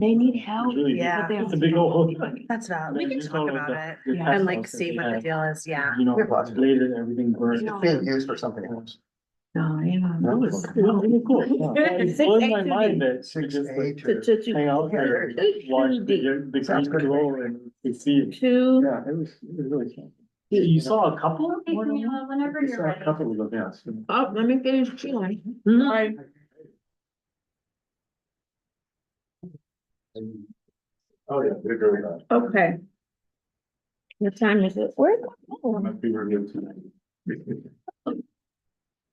They need help. Really, Yeah. but they it's a also big don't old. have money. That's valid. We And can you talk saw, like, about the- it the Yeah. and like house that see they what the had, deal is. Yeah. You know, We have lots of it. later everything burned. No. It's being used for something else. No, you know. That was really cool. Yeah, It blew my mind that you just like 6A To hang out there, watch the Sounds green good to me. glow and you see it. two, Yeah, it was really fun. You saw a couple? Okay, Camila, whenever You you're saw a ready. couple of them, yes. oh, let me finish chewing. Sorry. Oh, yeah, they're very nice. Okay. What time is it? Where? My favorite meal tonight.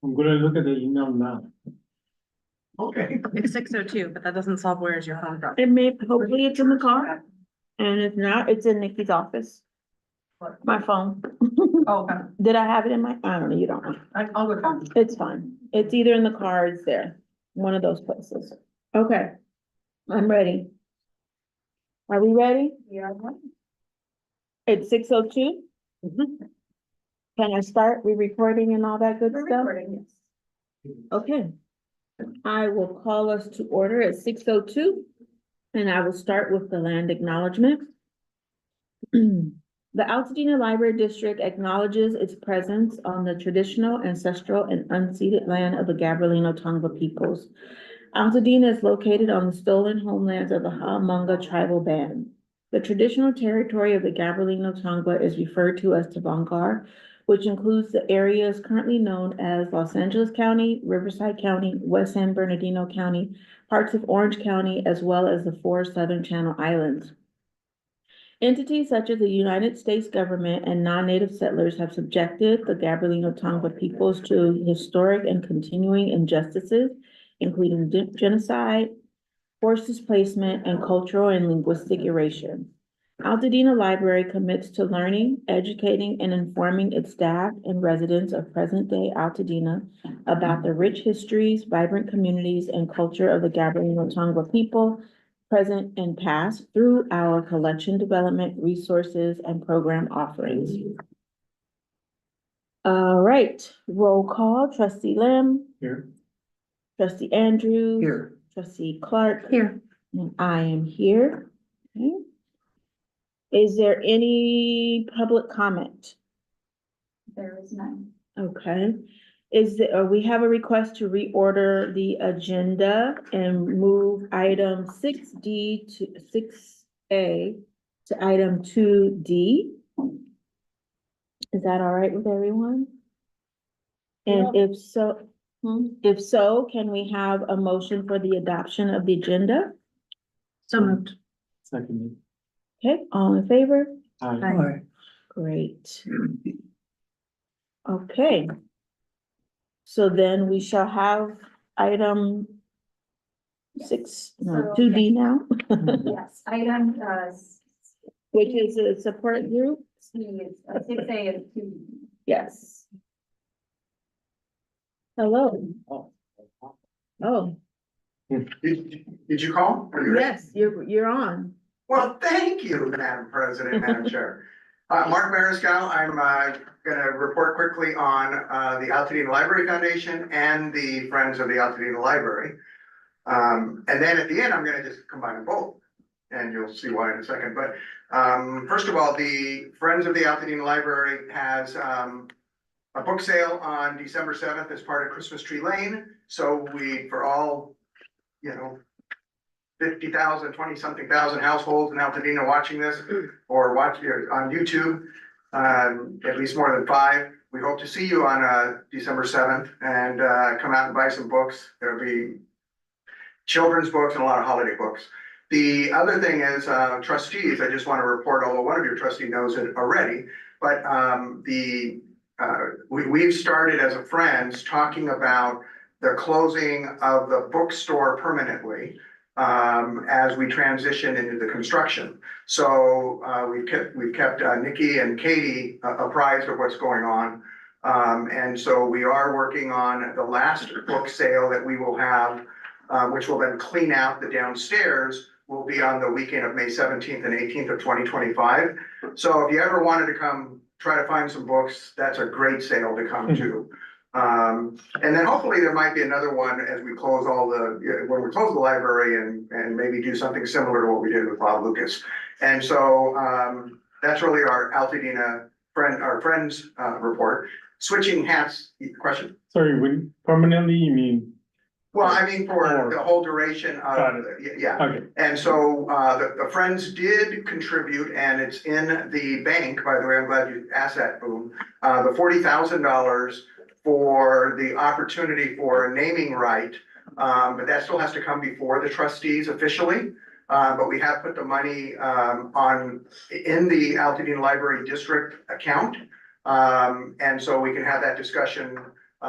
I'm gonna look at the email now. Okay. It's 6:02, but that doesn't solve where's your phone from. It may, hopefully it's in the car, and if not, it's in Nikki's office. My phone. Oh, okay. Did I have it in my, I don't know, you don't know. I'll go down. It's fine. It's either in the car or it's there, one of those places. Okay, I'm ready. Are we ready? Yeah. It's 6:02. Can I start re-recording and all that good We're stuff? recording, yes. Okay. I will call us to order at 6:02, and I will start with the land acknowledgement. The Altadena Library District acknowledges its presence on the traditional, ancestral, and unceded land of the Gabrielino Tongva peoples. Altadena is located on the stolen homelands of the Ha'amonga tribal band. The traditional territory of the Gabrielino Tongva is referred to as Tabangar, which includes the areas currently known as Los Angeles County, Riverside County, West San Bernardino County, parts of Orange County, as well as the 4 Southern Channel Islands. Entities such as the United States government and non-native settlers have subjected the Gabrielino Tongva peoples to historic and continuing injustices, including genocide, forced displacement, and cultural and linguistic erasure. Altadena Library commits to learning, educating, and informing its staff and residents of present-day Altadena about the rich histories, vibrant communities, and culture of the Gabrielino Tongva people, present and past, through our collection development, resources, and program offerings. All right, roll call, trustee Lim, Here. trustee Andrews. Here. Trustee Clark. Here. And I am here. Okay. Is there any public comment? There is none. Okay. We have a request to reorder the agenda and move item 6D to 6A to item 2D. Is that all right with everyone? And if so, can we have a motion for the adoption of the agenda? So moved. Second. Okay, all in favor? Hi. Hi. Great. Okay. So then we shall have item So, 2D now, Yes, item, which is a support group. C, 6A is 2. Yes. Hello. Oh, Did you call? Are you ready? yes, you're on. Well, thank you, Madam President, Madam Chair. Mark Mariscal, I'm gonna report quickly on the Altadena Library Foundation and the Friends of the Altadena Library. And then at the end, I'm gonna just combine them both, and you'll see why in a second. But first of all, the Friends of the Altadena Library has a book sale on December 7th as part of Christmas Tree Lane. So for all, 50,000, 20-something thousand households in Altadena watching this or watching on YouTube, at least more than 5. We hope to see you on December 7th and come out and buy some books. There'll be children's books and a lot of holiday books. The other thing is trustees, I just want to report, although one of your trustees knows it already, but we've started as a Friends talking about the closing of the bookstore permanently as we transition into the construction. So we've kept Nikki and Katie apprised of what's going on. And so we are working on the last book sale that we will have, which will then clean out the downstairs, will be on the weekend of May 17th and 18th of 2025. So if you ever wanted to come try to find some books, that's a great sale to come to. And then hopefully there might be another one as we close when we close the library and maybe do something similar to what we did with Bob Lucas. And so, that's really our Altadena our friends, report. Switching hats, question? Sorry, when permanently you mean, Well, I mean, for Or- the whole duration Got of, yeah. okay, And so, the Friends did contribute, and it's in the bank, by the way, I'm glad you asked that, Boom. The $40,000 for the opportunity for a naming right. But that still has to come before the trustees officially. But we have put the money, in the Altadena Library District account. And so we can have that discussion,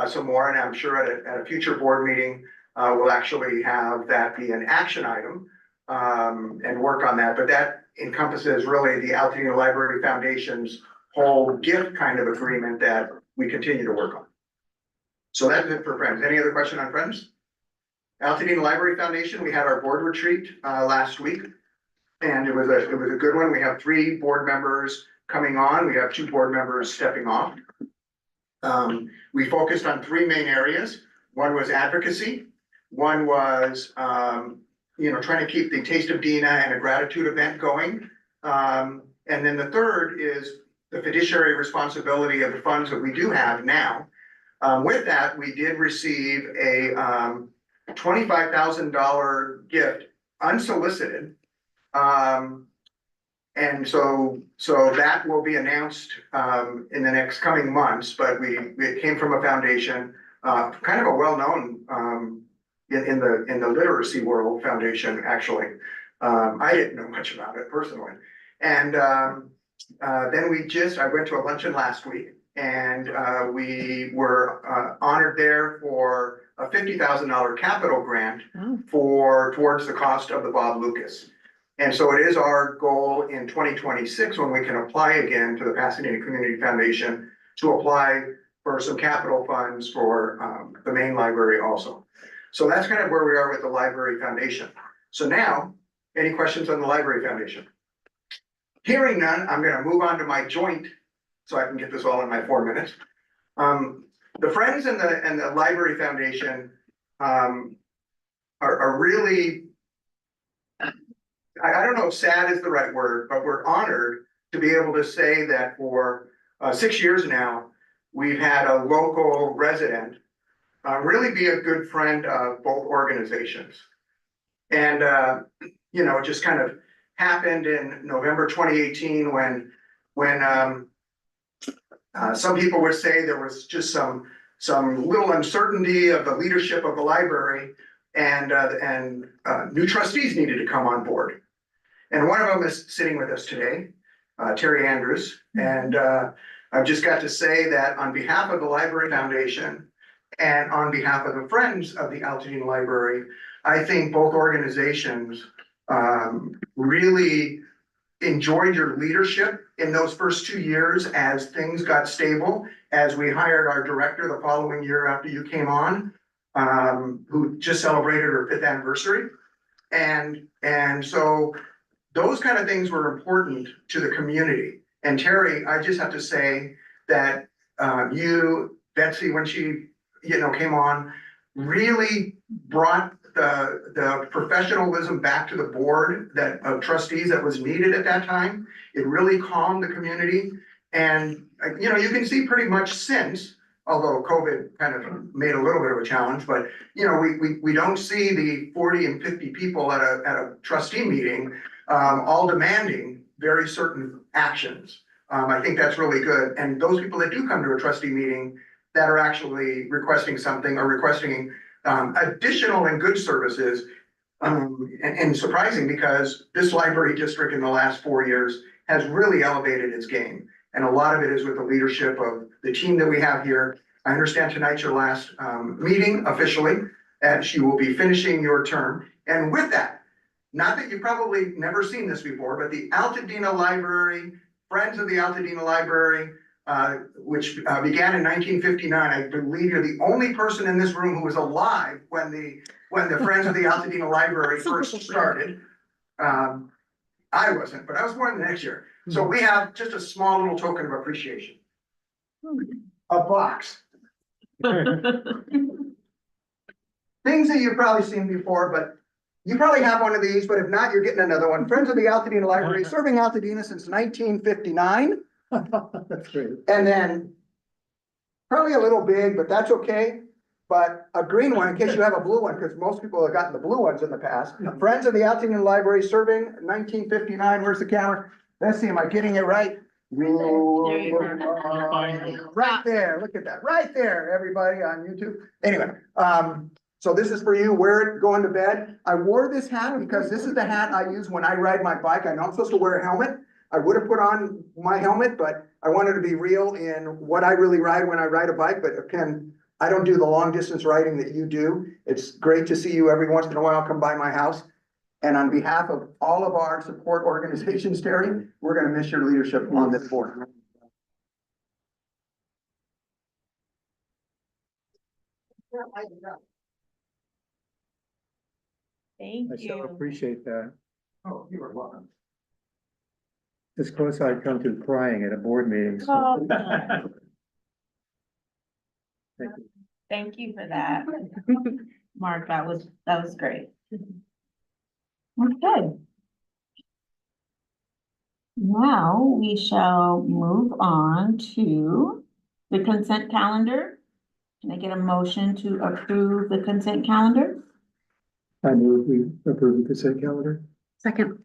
some more, and I'm sure at a future board meeting, we'll actually have that be an action item, and work on that, but that encompasses really the Altadena Library Foundation's whole gift kind of agreement that we continue to work on. So that's it for Friends. Any other question on Friends? Altadena Library Foundation, we had our board retreat, last week. And it was a good one. We have 3 board members coming on. We have 2 board members stepping off. We focused on 3 main areas. One was advocacy. One was, trying to keep the Taste of Dina and a gratitude event going. And then the third is the fiduciary responsibility of the funds that we do have now. With that, we did receive a $25,000 gift unsolicited. And so that will be announced in the next coming months, but it came from a foundation, kind of a well-known in the literacy world foundation, actually. I didn't know much about it personally. And then I went to a luncheon last week, and we were honored there for a $50,000 capital grant towards the cost of the Bob Lucas. And so it is our goal in 2026, when we can apply again to the Pasadena Community Foundation, to apply for some capital funds for the main library also. So that's kind of where we are with the Library Foundation. So now, any questions on the Library Foundation? Hearing none, I'm gonna move on to my joint, so I can get this all in my 4 minutes. The Friends and the Library Foundation are really, I don't know if sad is the right word, but we're honored to be able to say that for 6 years now, we've had a local resident really be a good friend of both organizations. And, it just kind of happened in November 2018 when some people would say there was just some little uncertainty of the leadership of the library, and new trustees needed to come on board. And one of them is sitting with us today, Terry Andrews. And I've just got to say that on behalf of the Library Foundation and on behalf of the Friends of the Altadena Library, I think both organizations really enjoyed your leadership in those first 2 years as things got stable, as we hired our director the following year after you came on, who just celebrated her 5th anniversary. And so those kind of things were important to the community. And Terry, I just have to say that Betsy, when she came on, really brought the professionalism back to the board of trustees that was needed at that time. It really calmed the community. And you can see pretty much since, although COVID kind of made a little bit of a challenge, but we don't see the 40 and 50 people at a trustee meeting all demanding very certain actions. I think that's really good. And those people that do come to a trustee meeting that are actually requesting something or requesting additional and good services, and surprising, because this library district in the last 4 years has really elevated its game. And a lot of it is with the leadership of the team that we have here. I understand tonight's your last meeting officially, and you will be finishing your term. And with that, not that you've probably never seen this before, but the Altadena Library, Friends of the Altadena Library, which began in 1959. I believe you're the only person in this room who was alive when the Friends of the Altadena Library first started. I wasn't, but I was born the next year. So we have just a small little token of appreciation. A box Things that you've probably seen before, but you probably have one of these, but if not, you're getting another one. Friends of the Altadena Library, serving Altadena since 1959. That's great. And then probably a little big, but that's okay. But a green one in case you have a blue one, because most people have gotten the blue ones in the past. Friends of the Altadena Library, serving 1959. Where's the camera? Let's see, am I getting it right? Right there, look at that, right there, everybody on YouTube. Anyway, so this is for you, wear it going to bed. I wore this hat because this is the hat I use when I ride my bike. I know I'm supposed to wear a helmet. I would have put on my helmet, but I wanted to be real in what I really ride when I ride a bike, but again, I don't do the long distance riding that you do. It's great to see you every once in a while come by my house. And on behalf of all of our support organizations, Terry, we're gonna miss your leadership on this board. Thank I so you. appreciate that. Oh, you are welcome. As close I'd come to crying at a board meeting. so- Oh, Thank you. thank you for that. Mark, that was great. Okay. Now we shall move on to the consent calendar. Can I get a motion to approve the consent calendar? I move we approve the consent calendar. Second.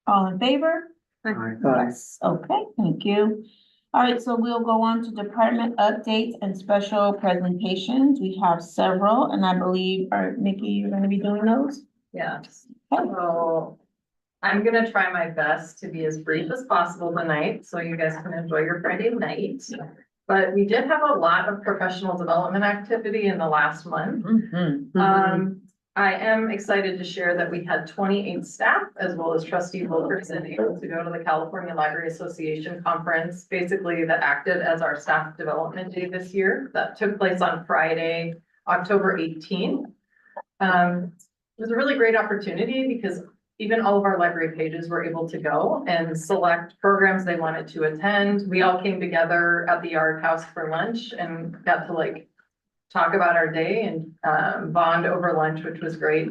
All in favor? Aye. Yes, okay, thank you. All right, so we'll go on to department updates and special presentations. We have several, and I believe, Nikki, you're gonna be doing those? Yes, Okay. so I'm gonna try my best to be as brief as possible tonight, so you guys can enjoy your Friday night. But we did have a lot of professional development activity in the last month. I am excited to share that we had 28 staff as well as trustee Wilkerson able to go to the California Library Association conference, basically that acted as our staff development day this year. That took place on Friday, October 18th. It was a really great opportunity because even all of our library pages were able to go and select programs they wanted to attend. We all came together at the Yard House for lunch and got to talk about our day and bond over lunch, which was great.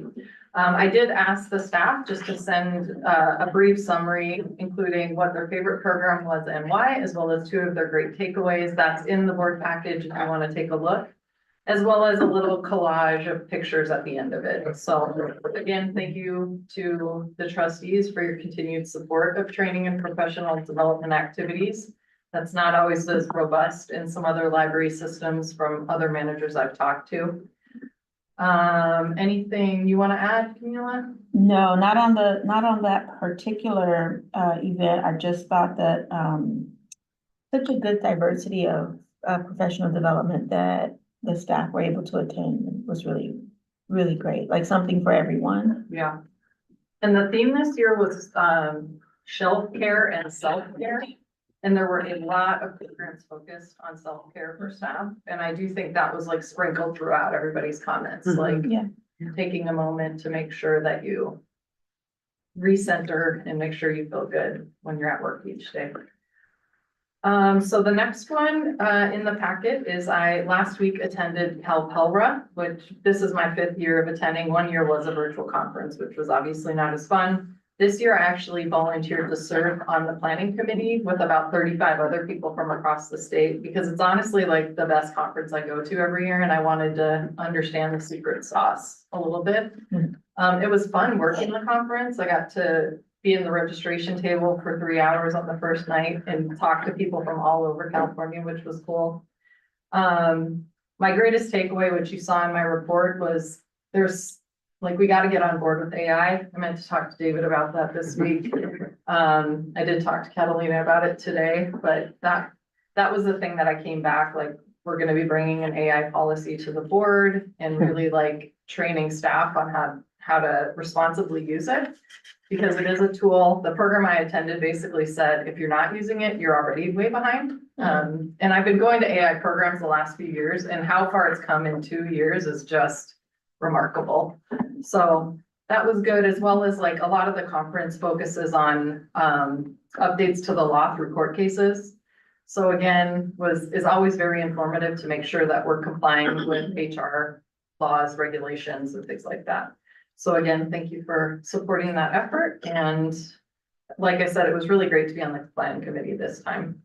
I did ask the staff just to send a brief summary, including what their favorite program was and why, as well as 2 of their great takeaways. That's in the board package if you want to take a look, as well as a little collage of pictures at the end of it. So again, thank you to the trustees for your continued support of training and professional development activities. That's not always as robust in some other library systems from other managers I've talked to. Anything you want to add, Camila? No, not on that particular event. I just thought that such a good diversity of professional development that the staff were able to attend was really, really great, like something for everyone. Yeah. And the theme this year was shelf care and self-care. And there were a lot of programs focused on self-care for staff. And I do think that was sprinkled throughout everybody's comments, Yeah. taking a moment to make sure that you recenter and make sure you feel good when you're at work each day. So the next one in the packet is I last week attended CalPELRA, which this is my 5th year of attending. 1 year was a virtual conference, which was obviously not as fun. This year, I actually volunteered to serve on the planning committee with about 35 other people from across the state, because it's honestly the best conference I go to every year, and I wanted to understand the secret sauce a little bit. It was fun working the conference. I got to be in the registration table for 3 hours on the first night and talk to people from all over California, which was cool. My greatest takeaway, which you saw in my report, was we got to get on board with AI. I meant to talk to David about that this week. I did talk to Catalina about it today, but that was the thing that I came back, we're going to be bringing an AI policy to the board and really training staff on how to responsibly use it, because it is a tool. The program I attended basically said, if you're not using it, you're already way behind. And I've been going to AI programs the last few years, and how far it's come in 2 years is just remarkable. So that was good, as well as a lot of the conference focuses on updates to the law through court cases. So again, is always very informative to make sure that we're complying with HR laws, regulations, and things like that. So again, thank you for supporting that effort. And like I said, it was really great to be on the planning committee this time.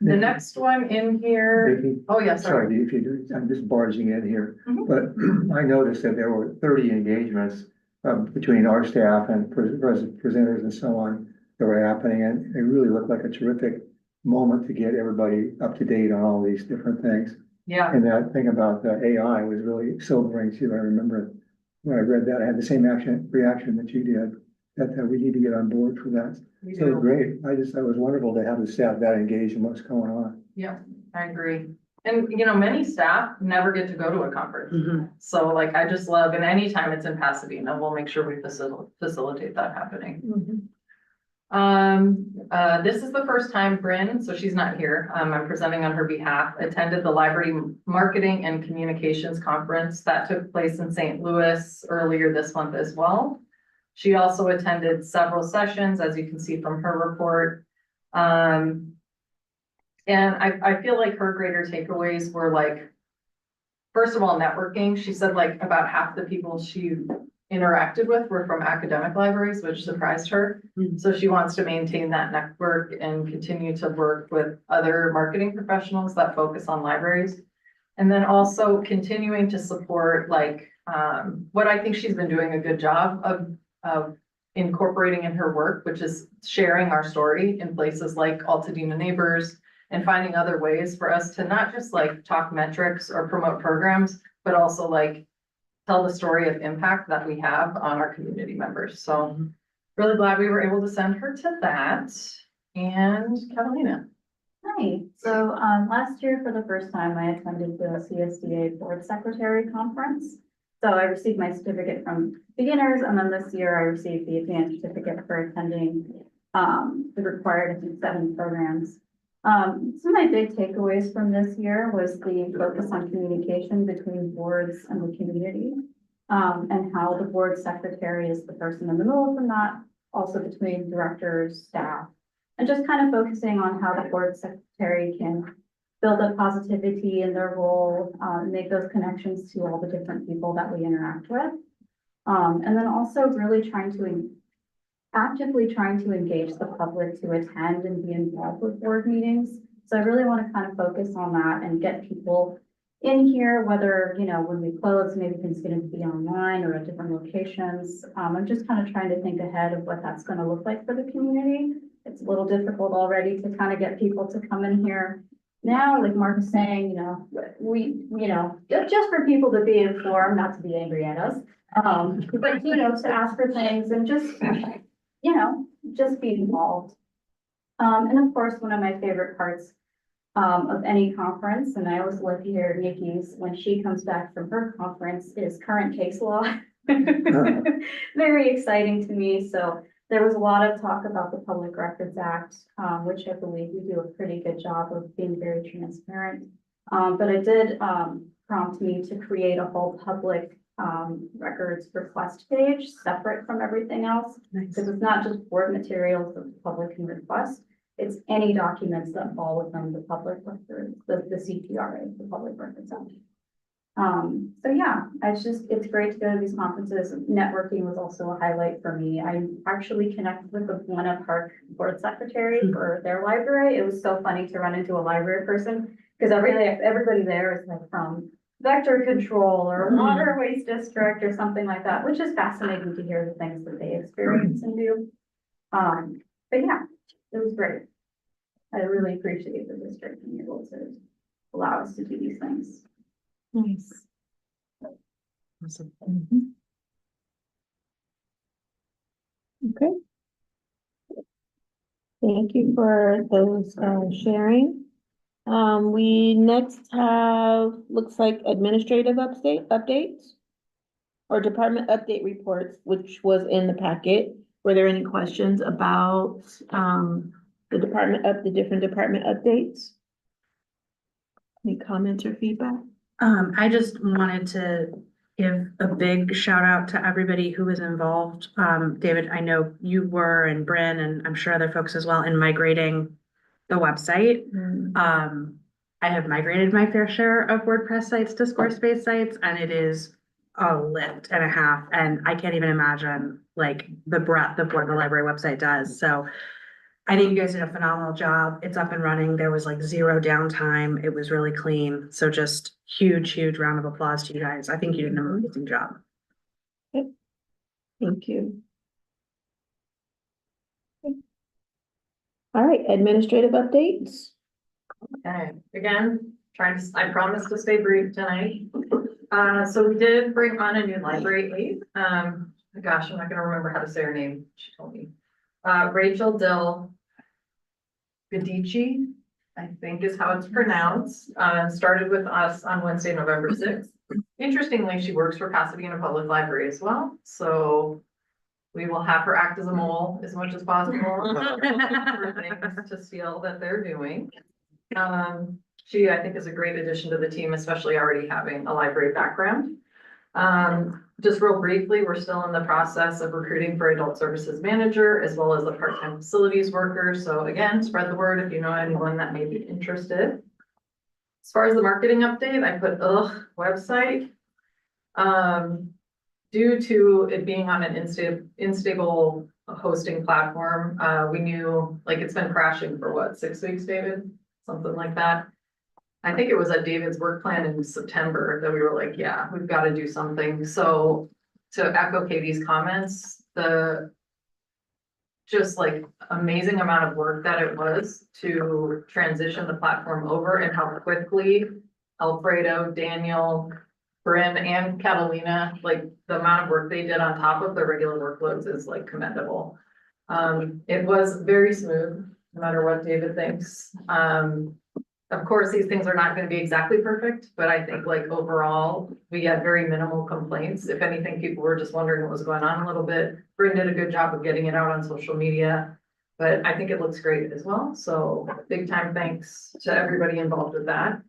The Nikki. next one in here, Nikki, oh, yeah, sorry. sorry, if you do, I'm just barging in here, Mhm. but I noticed that there were 30 engagements between our staff and presenters and so on that were happening, and it really looked like a terrific moment to get everybody up to date on all these different things. Yeah, And that thing about the AI was really sobering too. I remember when I read that, I had the same reaction that you did, that we need to get on board for that. we So it was do. great. I was wonderful to have the staff that engaged in what's going on. Yeah, I agree. And, you know, many staff never get to go to a conference. Mhm. So like, I just love, and anytime it's in Pasadena, we'll make sure we facilitate that happening. This is the first time Bryn, so she's not here, I'm presenting on her behalf, attended the Library Marketing and Communications Conference that took place in St. Louis earlier this month as well. She also attended several sessions, as you can see from her report. And I feel like her greater takeaways were like, first of all, networking. She said like about half the people she interacted with were from academic libraries, which surprised her. Mhm. So she wants to maintain that network and continue to work with other marketing professionals that focus on libraries. And then also continuing to support like, what I think she's been doing a good job of incorporating in her work, which is sharing our story in places like Altadena Neighbors and finding other ways for us to not just like talk metrics or promote programs, but also like tell the story of impact that we have on our community members. So really glad we were able to send her to that. And Catalina. Hi, so, last year for the first time, I attended the CSDA Board Secretary Conference. So I received my certificate from beginners, and then this year I received the advanced certificate for attending, the required, I think, 7 programs. Some of my big takeaways from this year was the focus on communication between boards and the community. And how the board secretary is the person in the middle from that, also between directors, staff. And just kind of focusing on how the board secretary can build up positivity in their role, make those connections to all the different people that we interact with. And then also really actively trying to engage the public to attend and be involved with board meetings. So I really want to kind of focus on that and get people in here, whether, you know, when we close, maybe things going to be online or at different locations. I'm just kind of trying to think ahead of what that's going to look like for the community. It's a little difficult already to kind of get people to come in here. Now, like Mark is saying, you know, just for people to be informed, not to be angry at us. But, you know, to ask for things and just, you know, just be involved. And of course, one of my favorite parts of any conference, and I always love to hear Nikki's when she comes back from her conference, is current case law. Very exciting to me. So there was a lot of talk about the Public Records Act, which I believe we do a pretty good job of being very transparent. But it did prompt me to create a whole public records request page separate from everything else. Nice. Because it's not just board materials that the public can request. It's any documents that fall within the public records, the CPRA, the Public Records Act. So yeah, it's great to go to these conferences. Networking was also a highlight for me. I actually connected with the Buena Park board secretary for their library. It was so funny to run into a library person because everybody there is like from vector control or water waste district or something like that, which is fascinating to hear the things that they experience and do. But yeah, it was great. I really appreciate the district being able to allow us to do these things. Nice. Awesome. Okay. Thank you for those sharing. We next have, looks like administrative updates or department update reports, which was in the packet. Were there any questions about the different department updates? Any comments or feedback? I just wanted to give a big shout out to everybody who was involved. David, I know you were and Bryn, and I'm sure other folks as well, in migrating the website. Mm. I have migrated my fair share of WordPress sites to Squarespace sites, and it is a lift and a half, and I can't even imagine like the breadth of what the library website does. So I think you guys did a phenomenal job. It's up and running. There was like zero downtime. It was really clean. So just huge round of applause to you guys. I think you did an amazing job. Thank you. All right, administrative updates. Okay, again, I promised to stay brief tonight. So we did bring on a new library aide. Gosh, I'm not gonna remember how to say her name. She told me. Rachel Dill Gadici, I think is how it's pronounced, started with us on Wednesday, November 6th. Interestingly, she works for Pasadena Public Library as well, so we will have her act as a mole as much as possible for things to steal that they're doing. She, I think, is a great addition to the team, especially already having a library background. Just real briefly, we're still in the process of recruiting for adult services manager as well as a part-time facilities worker. So again, spread the word if you know anyone that may be interested. As far as the marketing update, I put website. Due to it being on an unstable hosting platform, we knew like it's been crashing for what, 6 weeks, David? Something like that. I think it was at David's work plan in September that we were like, yeah, we've got to do something. So to echo Katie's comments, the just like amazing amount of work that it was to transition the platform over and how quickly Alfredo, Daniel, Bryn and Catalina, like the amount of work they did on top of the regular workloads is like commendable. It was very smooth, no matter what David thinks. Of course, these things are not going to be exactly perfect, but I think like overall, we had very minimal complaints. If anything, people were just wondering what was going on a little bit. Bryn did a good job of getting it out on social media, but I think it looks great as well. So big time thanks to everybody involved with that.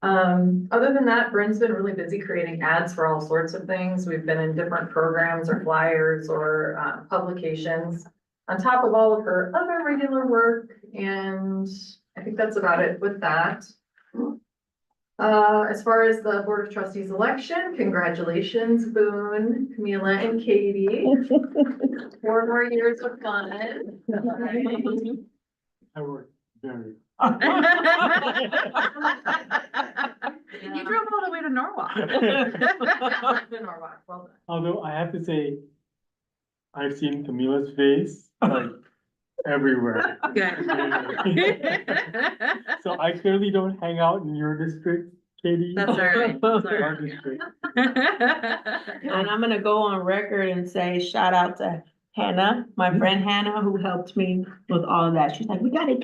Other than that, Bryn's been really busy creating ads for all sorts of things. We've been in different programs or flyers or publications on top of all of her other regular work. And I think that's about it with that. As far as the Board of Trustees election, congratulations, Boone, Camila, and Katie. 4 more years of fun. I worked very. You drove all the way to Norwalk. To Norwalk, well done. Although I have to say, I've seen Camila's face like everywhere. Good. So I clearly don't hang out in your district, Katie. That's all right. That's all Our right. district. And I'm gonna go on record and say, shout out to Hannah, my friend Hannah, who helped me with all of that. She's like, we gotta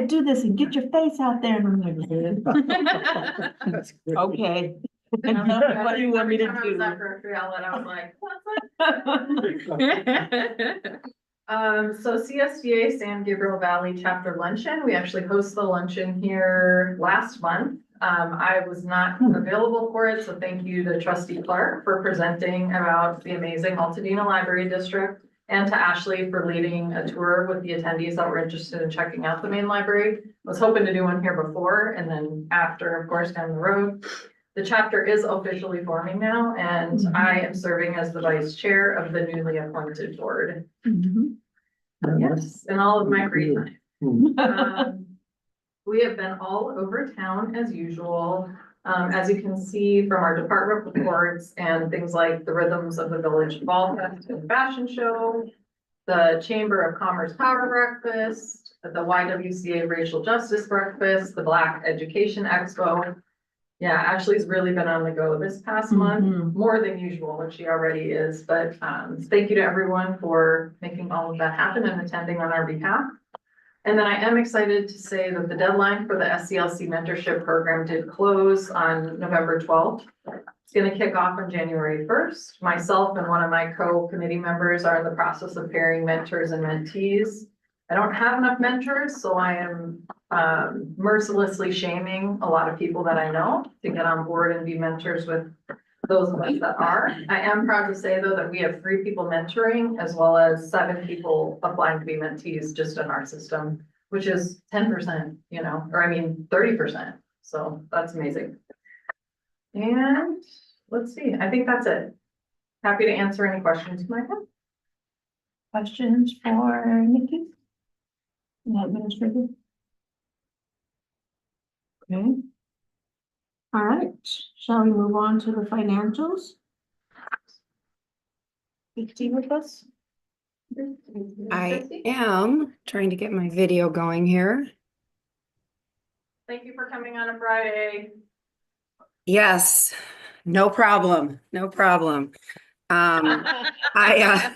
do this and get your face out there. And I'm like, That's good. okay. What do you want me to Every time I was do? at grocery outlet, I was like, what's that? So CSDA San Gabriel Valley Chapter Luncheon, we actually hosted the luncheon here last month. I was not available for it, so thank you to Trustee Clark for presenting about the amazing Altadena Library District and to Ashley for leading a tour with the attendees that were interested in checking out the main library. I was hoping to do one here before and then after, of course, down the road. The chapter is officially forming now, and I am serving as the vice chair of the newly appointed board. Yes, in all of my free time. We have been all over town as usual. As you can see from our department reports and things like the Rhythms of the Village Ball Fest and Fashion Show, the Chamber of Commerce Power Breakfast, the YWCA Racial Justice Breakfast, the Black Education Expo. Yeah, Ashley's really been on the go this past month, more than usual, which she already is, but thank you to everyone for making all of that happen and attending on our behalf. And then I am excited to say that the deadline for the SCLC mentorship program did close on November 12th. It's going to kick off on January 1st. Myself and one of my co-committee members are in the process of pairing mentors and mentees. I don't have enough mentors, so I am mercilessly shaming a lot of people that I know to get on board and be mentors with those of us that are. I am proud to say though that we have 3 people mentoring as well as 7 people applying to be mentees just in our system, which is 10%, or I mean, 30%. So that's amazing. And let's see, I think that's it. Happy to answer any questions you might have. Questions for Nikki? The administrator? Okay. All right, shall we move on to the financials? Nikki with us? I am trying to get my video going here. Thank you for coming on a Friday. Yes, no problem, no problem. I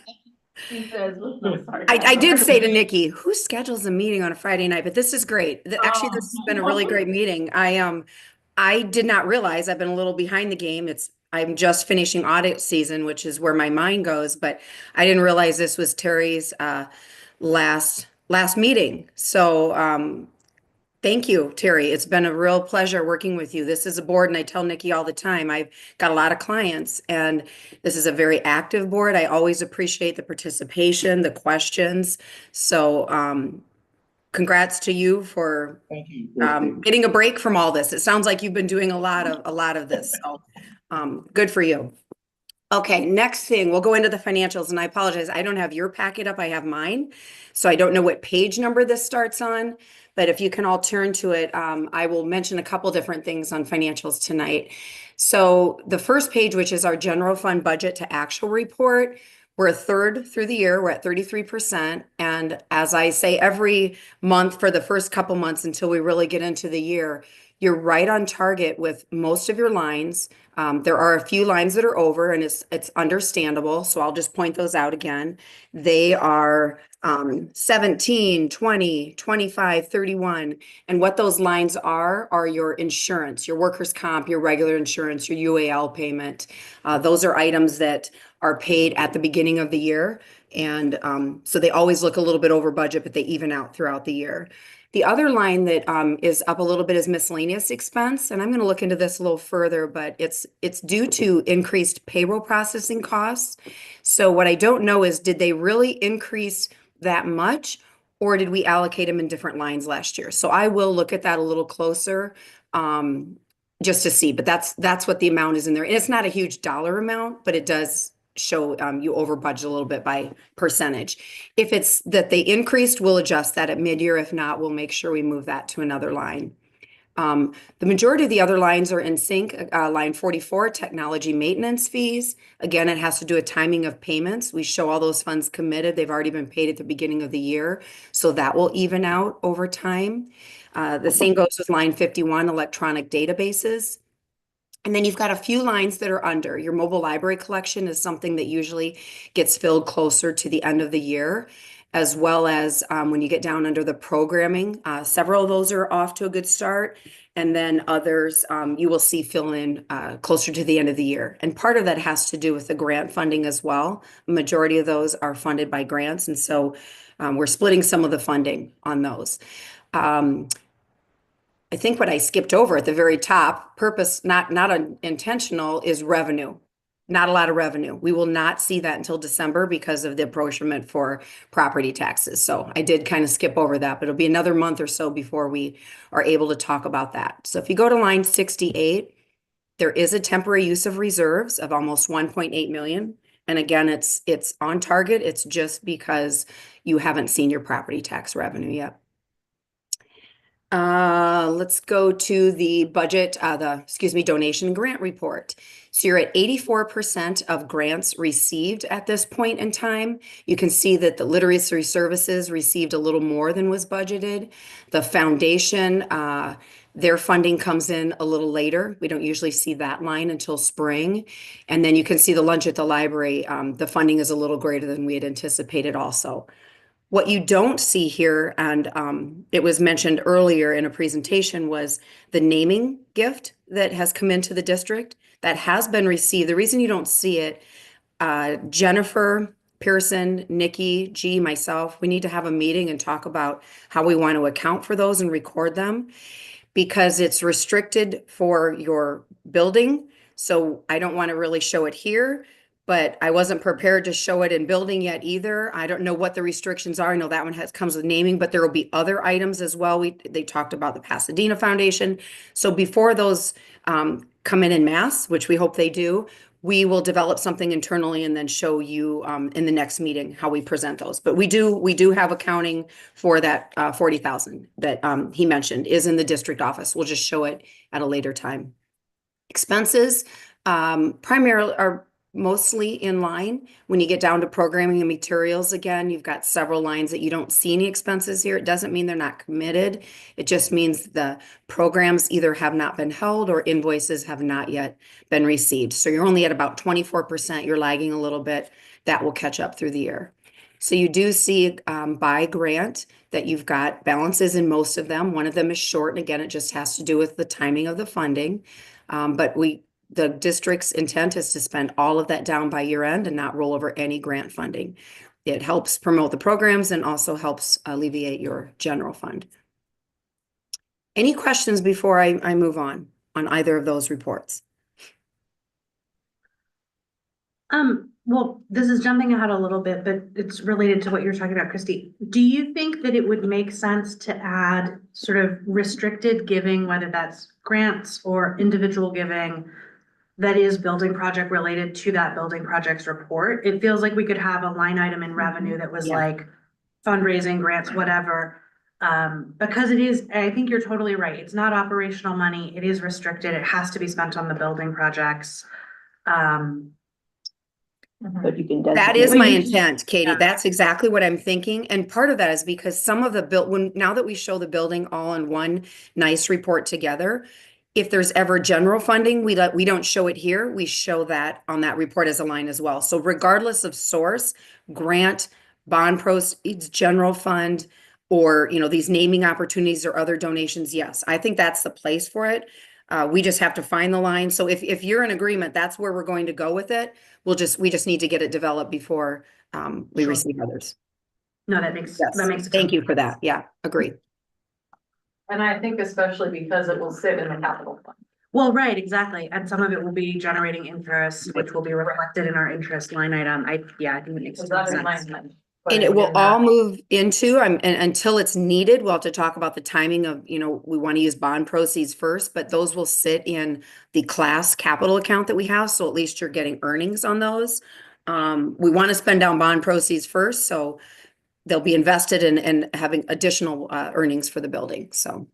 He says, with no I did say to sarcasm. Nikki, who schedules a meeting on a Friday night? But this is great. Actually, this has been a really great meeting. I did not realize I've been a little behind the game. I'm just finishing audit season, which is where my mind goes, but I didn't realize this was Terry's last meeting. So thank you, Terry. It's been a real pleasure working with you. This is a board, and I tell Nikki all the time, I've got a lot of clients, and this is a very active board. I always appreciate the participation, the questions. So congrats to you for Thank you. getting a break from all this. It sounds like you've been doing a lot of this. So good for you. Okay, next thing, we'll go into the financials, and I apologize, I don't have your packet up, I have mine. So I don't know what page number this starts on, but if you can all turn to it, I will mention a couple different things on financials tonight. So the first page, which is our general fund budget to actual report, we're a third through the year, we're at 33%. And as I say every month for the first couple months until we really get into the year, you're right on target with most of your lines. There are a few lines that are over, and it's understandable, so I'll just point those out again. They are 17, 20, 25, 31. And what those lines are your insurance, your workers' comp, your regular insurance, your UAL payment. Those are items that are paid at the beginning of the year. And so they always look a little bit over budget, but they even out throughout the year. The other line that is up a little bit is miscellaneous expense, and I'm going to look into this a little further, but it's due to increased payroll processing costs. So what I don't know is, did they really increase that much, or did we allocate them in different lines last year? So I will look at that a little closer, just to see. But that's what the amount is in there, and it's not a huge dollar amount, but it does show you over budget a little bit by percentage. If it's that they increased, we'll adjust that at mid-year. If not, we'll make sure we move that to another line. The majority of the other lines are in sync. Line 44, technology maintenance fees. Again, it has to do with timing of payments. We show all those funds committed. They've already been paid at the beginning of the year, so that will even out over time. The same goes with line 51, electronic databases. And then you've got a few lines that are under. Your mobile library collection is something that usually gets filled closer to the end of the year, as well as when you get down under the programming, several of those are off to a good start. And then others you will see fill in closer to the end of the year. And part of that has to do with the grant funding as well. The majority of those are funded by grants. And so we're splitting some of the funding on those. I think what I skipped over at the very top, purpose, not intentional, is revenue. Not a lot of revenue. We will not see that until December because of the apportionment for property taxes. So I did kind of skip over that, but it'll be another month or so before we are able to talk about that. So if you go to line 68, there is a temporary use of reserves of almost 1.8 million. And again, it's on target. It's just because you haven't seen your property tax revenue yet. Let's go to the budget, donation grant report. So you're at 84% of grants received at this point in time. You can see that the literacy services received a little more than was budgeted. The foundation, their funding comes in a little later. We don't usually see that line until spring. And then you can see the lunch at the library. The funding is a little greater than we had anticipated also. What you don't see here, and it was mentioned earlier in a presentation, was the naming gift that has come into the district that has been received. The reason you don't see it, Jennifer Pearson, Nikki, G, myself, we need to have a meeting and talk about how we want to account for those and record them, because it's restricted for your building. So I don't want to really show it here. but I wasn't prepared to show it in building yet either. I don't know what the restrictions are. I know that one comes with naming, but there will be other items as well. They talked about the Pasadena Foundation. So before those come in mass, which we hope they do, we will develop something internally and then show you in the next meeting how we present those. But we do have accounting for that 40,000 that he mentioned is in the district office. We'll just show it at a later time. Expenses primarily are mostly in line. When you get down to programming and materials, again, you've got several lines that you don't see any expenses here. It doesn't mean they're not committed. It just means the programs either have not been held or invoices have not yet been received. So you're only at about 24%. You're lagging a little bit. That will catch up through the year. So you do see by grant that you've got balances in most of them. One of them is short, and again, it just has to do with the timing of the funding. But the district's intent is to spend all of that down by year end and not roll over any grant funding. It helps promote the programs and also helps alleviate your general fund. Any questions before I move on either of those reports? Well, this is jumping ahead a little bit, but it's related to what you're talking about, Christy. Do you think that it would make sense to add sort of restricted giving, whether that's grants or individual giving, that is building project related to that building project's report? It feels like we could have a line item in revenue that was Yeah. like fundraising, grants, whatever. Because it is, I think you're totally right. It's not operational money. It is restricted. It has to be spent on the building projects. But you can. That is designate- my intent, Katie. Yeah. That's exactly what I'm thinking. And part of that is because some of the now that we show the building all in one nice report together, if there's ever general funding, we don't show it here. We show that on that report as a line as well. So regardless of source, grant, bond proceeds, general fund, or these naming opportunities or other donations, yes, I think that's the place for it. We just have to find the line. So if you're in agreement, that's where we're going to go with it. We just need to get it developed before we Sure. receive others. No, that makes Yes. Thank you for that. Yeah, agree. And I think especially because it will sit in the capital fund. Well, right, exactly. And some of it will be generating interest, which will be reflected in our interest line item. I think it makes So that is my sense. intent. And it will all move into, and until it's needed, we'll have to talk about the timing of, we want to use bond proceeds first, but those will sit in the class capital account that we have. So at least you're getting earnings on those. We want to spend down bond proceeds first, so they'll be invested in having additional earnings for the building, so.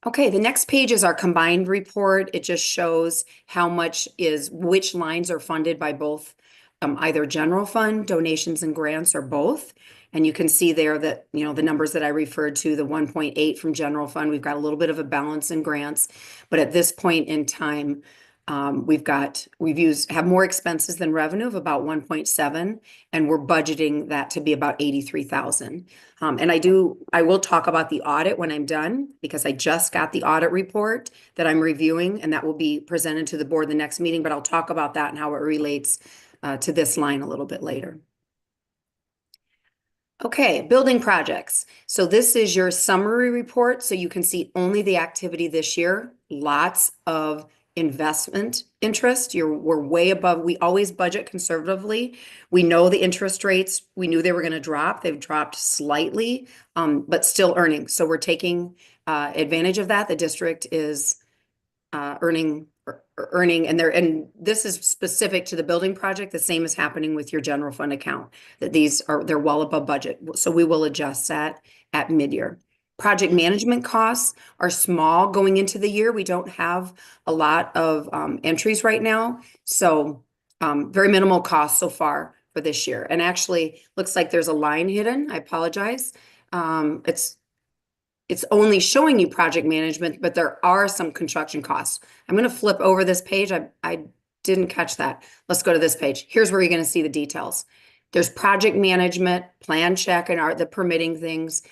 Okay, the next page is our combined report. It just shows which lines are funded by both either general fund, donations and grants, or both. And you can see there that, the numbers that I referred to, the 1.8 from general fund, we've got a little bit of a balance in grants. But at this point in time, have more expenses than revenue of about 1.7, and we're budgeting that to be about 83,000. And I will talk about the audit when I'm done, because I just got the audit report that I'm reviewing, and that will be presented to the board the next meeting, but I'll talk about that and how it relates to this line a little bit later. Okay, building projects. So this is your summary report. So you can see only the activity this year, lots of investment interest. We're way above. We always budget conservatively. We know the interest rates. We knew they were going to drop. They've dropped slightly, but still earning. So we're taking advantage of that. The district is earning, and this is specific to the building project. The same is happening with your general fund account, that they're well above budget. So we will adjust that at mid-year. Project management costs are small going into the year. We don't have a lot of entries right now. So very minimal costs so far for this year. And actually looks like there's a line hidden. I apologize. It's only showing you project management, but there are some construction costs. I'm going to flip over this page. I didn't catch that. Let's go to this page. Here's where you're going to see the details. There's project management, plan check, and the permitting things,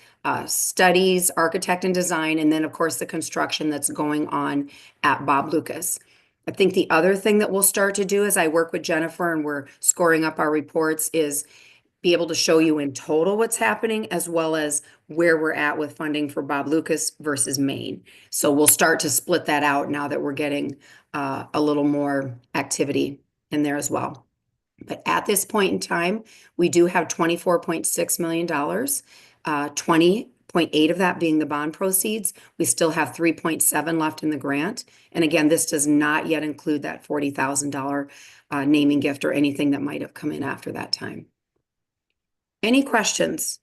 studies, architect and design, and then of course the construction that's going on at Bob Lucas. I think the other thing that we'll start to do as I work with Jennifer and we're scoring up our reports is be able to show you in total what's happening, as well as where we're at with funding for Bob Lucas versus Maine. So we'll start to split that out now that we're getting a little more activity in there as well. But at this point in time, we do have $24.6 million, 20.8 of that being the bond proceeds. We still have 3.7 left in the grant. And again, this does not yet include that $40,000 naming gift or anything that might have come in after that time. Any questions?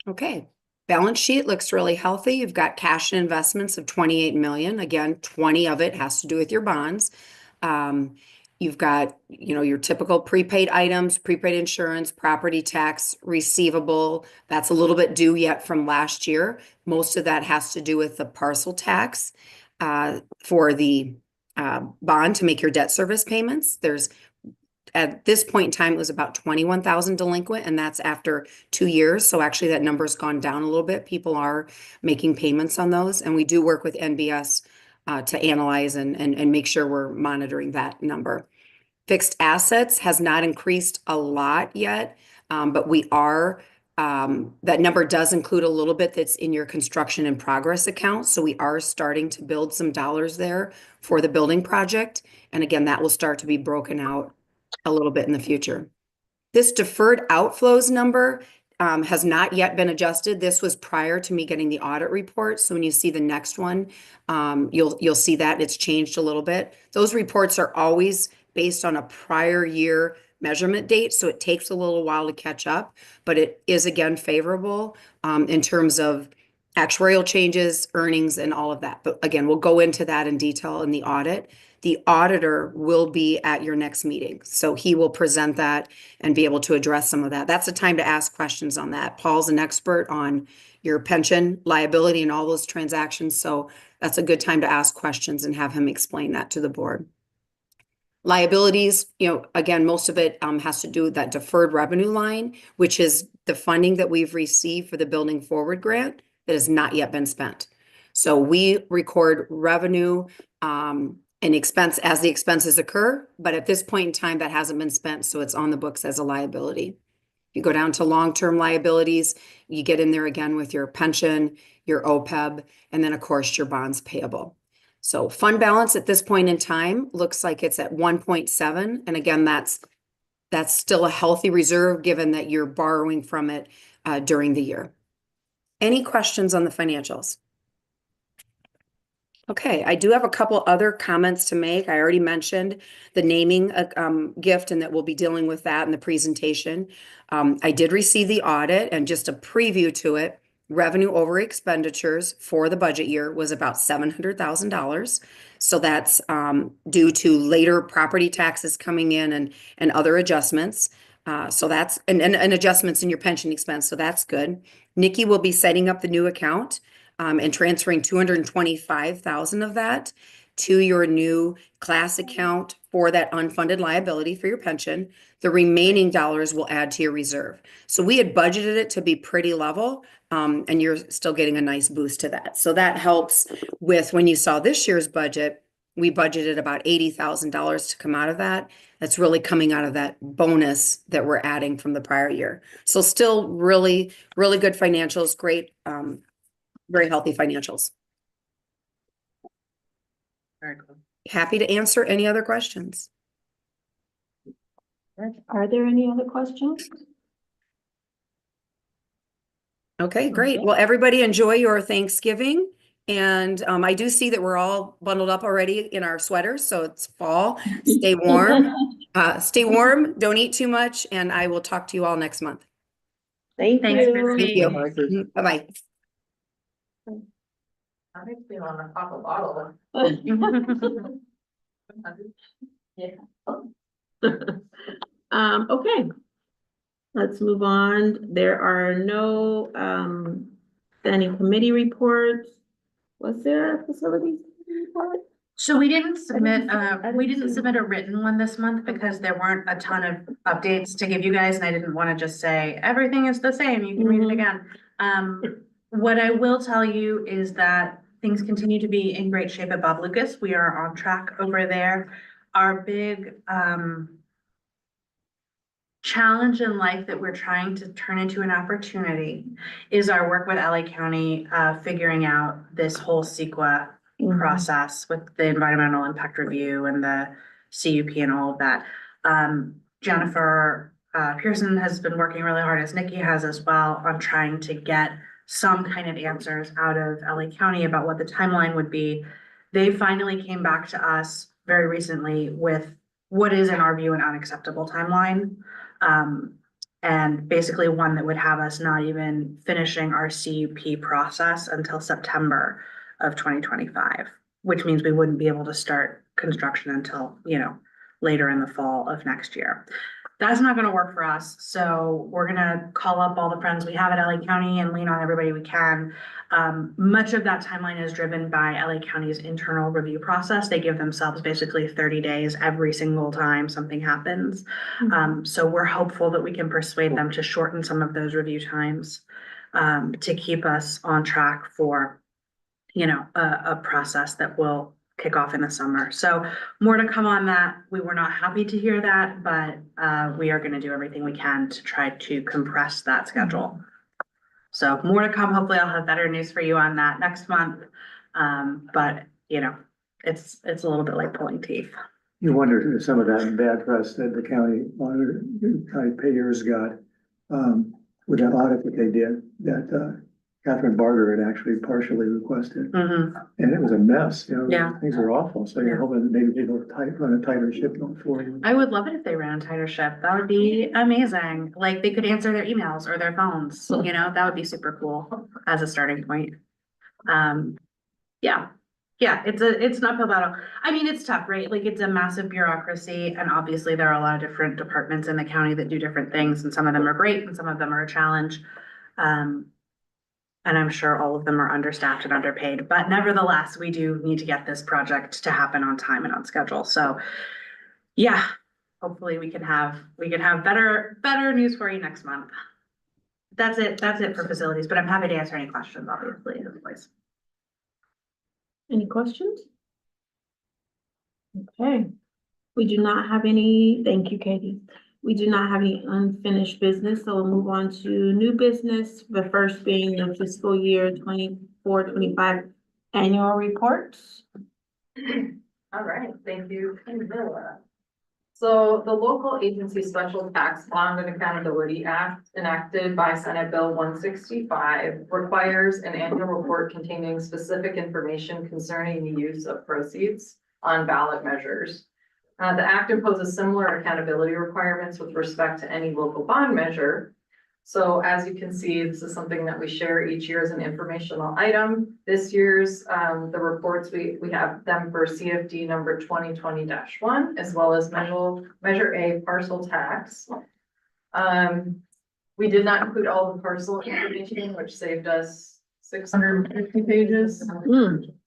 Okay, balance sheet looks really healthy. You've got cash and investments of 28 million. Again, 20 of it has to do with your bonds. You've got, your typical prepaid items, prepaid insurance, property tax, receivable. That's a little bit due yet from last year. Most of that has to do with the parcel tax for the bond to make your debt service payments. At this point in time, it was about 21,000 delinquent, and that's after 2 years. So actually that number's gone down a little bit. People are making payments on those, and we do work with NBS to analyze and make sure we're monitoring that number. Fixed assets has not increased a lot yet, but we are, that number does include a little bit that's in your construction in progress account. So we are starting to build some dollars there for the building project. And again, that will start to be broken out a little bit in the future. This deferred outflows number has not yet been adjusted. This was prior to me getting the audit report. So when you see the next one, you'll see that it's changed a little bit. Those reports are always based on a prior year measurement date, so it takes a little while to catch up, but it is again favorable in terms of actuarial changes, earnings, and all of that. But again, we'll go into that in detail in the audit. The auditor will be at your next meeting, so he will present that and be able to address some of that. That's the time to ask questions on that. Paul's an expert on your pension liability and all those transactions, so that's a good time to ask questions and have him explain that to the board. Liabilities, again, most of it has to do with that deferred revenue line, which is the funding that we've received for the Building Forward grant that has not yet been spent. So we record revenue and expense as the expenses occur, but at this point in time, that hasn't been spent, so it's on the books as a liability. You go down to long-term liabilities, you get in there again with your pension, your OPEB, and then of course your bonds payable. So fund balance at this point in time looks like it's at 1.7. And again, that's still a healthy reserve given that you're borrowing from it during the year. Any questions on the financials? Okay, I do have a couple other comments to make. I already mentioned the naming gift and that we'll be dealing with that in the presentation. I did receive the audit, and just a preview to it. Revenue over expenditures for the budget year was about $700,000. So that's due to later property taxes coming in and other adjustments. So that's and adjustments in your pension expense. So that's good. Nikki will be setting up the new account and transferring 225,000 of that to your new class account for that unfunded liability for your pension. The remaining dollars will add to your reserve. So we had budgeted it to be pretty level, and you're still getting a nice boost to that. So that helps with when you saw this year's budget, we budgeted about $80,000 to come out of that. That's really coming out of that bonus that we're adding from the prior year. So still really, really good financials, great, very healthy financials. Very cool. Happy to answer any other questions. Are there any other questions? Okay, great. Okay. Well, everybody enjoy your Thanksgiving. And I do see that we're all bundled up already in our sweaters, so it's fall. Stay warm. Stay warm, don't eat too much, and I will talk to you all next month. Thanks, Thanks, you. Missy. Thank you. Bye-bye. That makes me want to pop a bottle. Okay. Let's move on. There are no standing committee reports. Was there a facilities report? So we didn't submit, didn't we didn't see submit a written one this month because there weren't a ton of updates to give you guys, and I didn't want to just say, everything is the same, you can read it again. What I will tell you is that things continue to be in great shape at Bob Lucas. We are on track over there. Our big challenge in life that we're trying to turn into an opportunity is our work with LA County, figuring out this whole CEQA Mhm. process with the environmental impact review and the CUP and all of that. Jennifer Pearson has been working really hard, as Nikki has as well, on trying to get some kind of answers out of LA County about what the timeline would be. They finally came back to us very recently with what is, in our view, an unacceptable timeline. And basically one that would have us not even finishing our CUP process until September of 2025, which means we wouldn't be able to start construction until, later in the fall of next year. That's not gonna work for us, so we're gonna call up all the friends we have at LA County and lean on everybody we can. Much of that timeline is driven by LA County's internal review process. They give themselves basically 30 days every single time something happens. So we're hopeful that we can persuade them to shorten some of those review times, to keep us on track for, a process that will kick off in the summer. So more to come on that. We were not happy to hear that, but we are going to do everything we can to try to compress that schedule. So more to come. Hopefully I'll have better news for you on that next month. But it's a little bit like pulling teeth. You wonder if some of that bad press that the county auditor, county payers got, with that audit that they did, that, Catherine Barger had actually partially requested, Mhm. and it was a mess, Yeah. things are awful, so Yeah. you're hoping that maybe they will run a tighter ship going forward. I would love it if they ran a tighter ship. That would be amazing. Like they could answer their emails or their phones, that would be super cool as a starting point. Yeah, it's an uphill battle. I mean, it's tough, right? Like it's a massive bureaucracy and obviously there are a lot of different departments in the county that do different things and some of them are great and some of them are a challenge. And I'm sure all of them are understaffed and underpaid, but nevertheless, we do need to get this project to happen on time and on schedule. So yeah, hopefully we can have better news for you next month. That's it for facilities, but I'm happy to answer any questions, obviously, as always. Any questions? Okay, we do not have any, thank you, Katie. We do not have any unfinished business, so we'll move on to new business. The first being the fiscal year 24-25 annual reports. All right, thank you, Camilla. So the Local Agency Special Tax Bond and Accountability Act enacted by Senate Bill 165 requires an annual report containing specific information concerning the use of proceeds on ballot measures. The act imposes similar accountability requirements with respect to any local bond measure. So as you can see, this is something that we share each year as an informational item. This year's, the reports, we have them for CFD number 2020-1, as well as Measure A parcel tax. We did not include all the parcel information, which saved us 650 pages.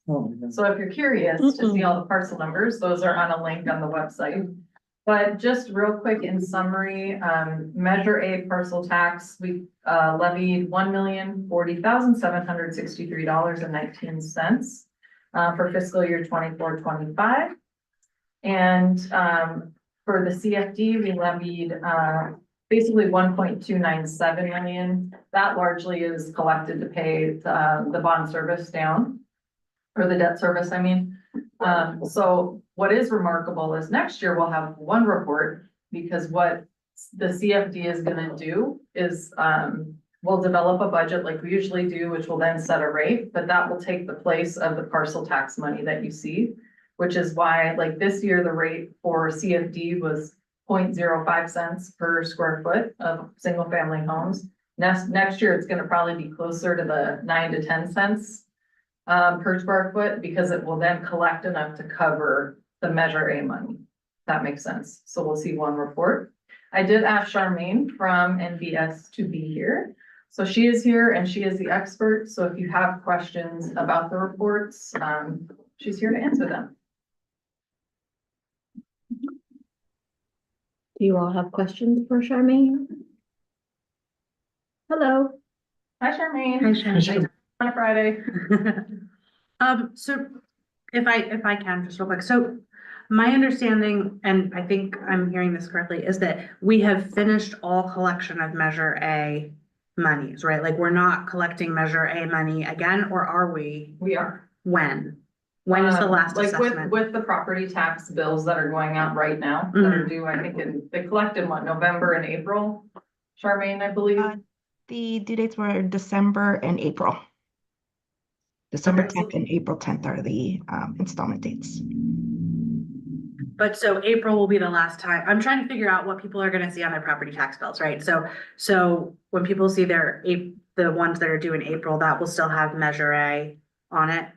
Oh, my God. So if you're curious to see all the parcel numbers, those are on a link on the website. But just real quick in summary, Measure A parcel tax, we levied $1,040,763.19 for fiscal year 24-25. And for the CFD, we levied basically 1.297 million. That largely is collected to pay the bond service down, or the debt service, I mean. So what is remarkable is next year we'll have one report, because what the CFD is gonna do is, we'll develop a budget like we usually do, which will then set a rate, but that will take the place of the parcel tax money that you see, which is why, like this year, the rate for CFD was 0.05 cents per square foot of single family homes. Next year, it's gonna probably be closer to the 9 to 10 cents per square foot, because it will then collect enough to cover the Measure A money. That makes sense. So we'll see one report. I did ask Charmaine from NBS to be here. So she is here and she is the expert. So if you have questions about the reports, she's here to answer them. Do you all have questions for Charmaine? Hello. Hi, Charmaine. Hi, Sharon. On a Friday. So if I can, just real quick, so my understanding, and I think I'm hearing this correctly, is that we have finished all collection of Measure A monies, right? Like we're not collecting Measure A money again, or are we? We are. When? When is the last Like assessment? with the property tax bills that are going out right now, that are due, I think they collect in what, November and April? Charmaine, I believe. The due dates were December and April. December Okay, so- 10th and April 10th are the installment dates. But so April will be the last time. I'm trying to figure out what people are gonna see on their property tax bills, right? So when people see the ones that are due in April, that will still have Measure A on it.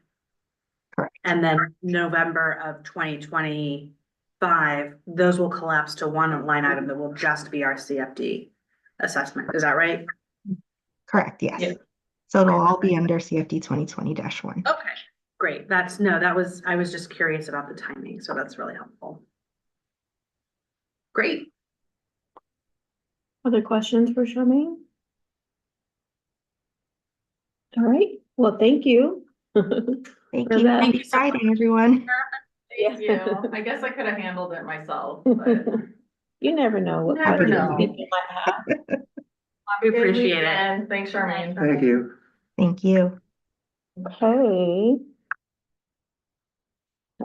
Correct. And then November of 2025, those will collapse to one line item that will just be our CFD assessment. Is that right? Correct, yes. Yeah. So it'll all be under CFD 2020-1. Okay, great. I was just curious about the timing, so that's really helpful. Great. Other questions for Charmaine? All right, well, thank you. Thank For you. that. Thank Happy you so much. Friday, everyone. Thank you. I guess I could have handled it myself, but. You never know what Never questions know. people might have. We appreciate it. And thanks, Charmaine. Thank you. Thank you. Okay.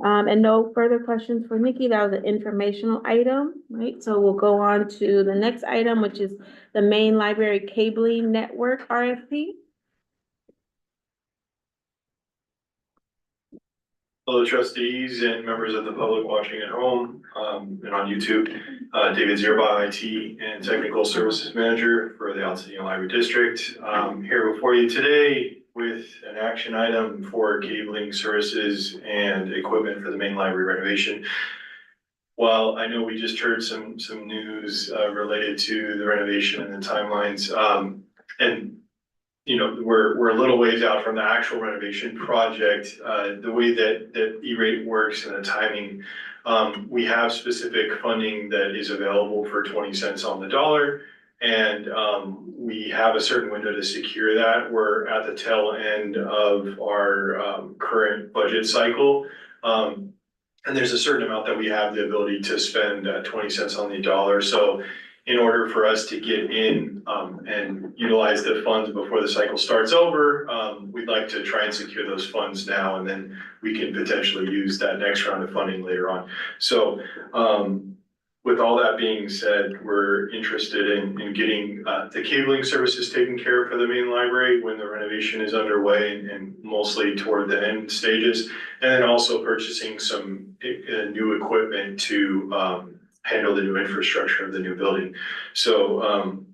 And no further questions for Nikki. That was an informational item, right? So we'll go on to the next item, which is the main library cabling network RFP. Hello, trustees and members of the public watching at home and on YouTube. David Zierba, IT and Technical Services Manager for the Altadena Library District. Here before you today with an action item for cabling services and equipment for the main library renovation. While I know we just heard some news related to the renovation and the timelines, and you know, we're a little ways out from the actual renovation project. The way that E-rate works and the timing, we have specific funding that is available for 20 cents on the dollar. And we have a certain window to secure that. We're at the tail end of our current budget cycle. And there's a certain amount that we have the ability to spend 20 cents on the dollar. So in order for us to get in and utilize the funds before the cycle starts over, we'd like to try and secure those funds now, and then we can potentially use that next round of funding later on. So with all that being said, we're interested in getting the cabling services taken care of for the main library when the renovation is underway and mostly toward the end stages. And then also purchasing some new equipment to handle the new infrastructure of the new building. So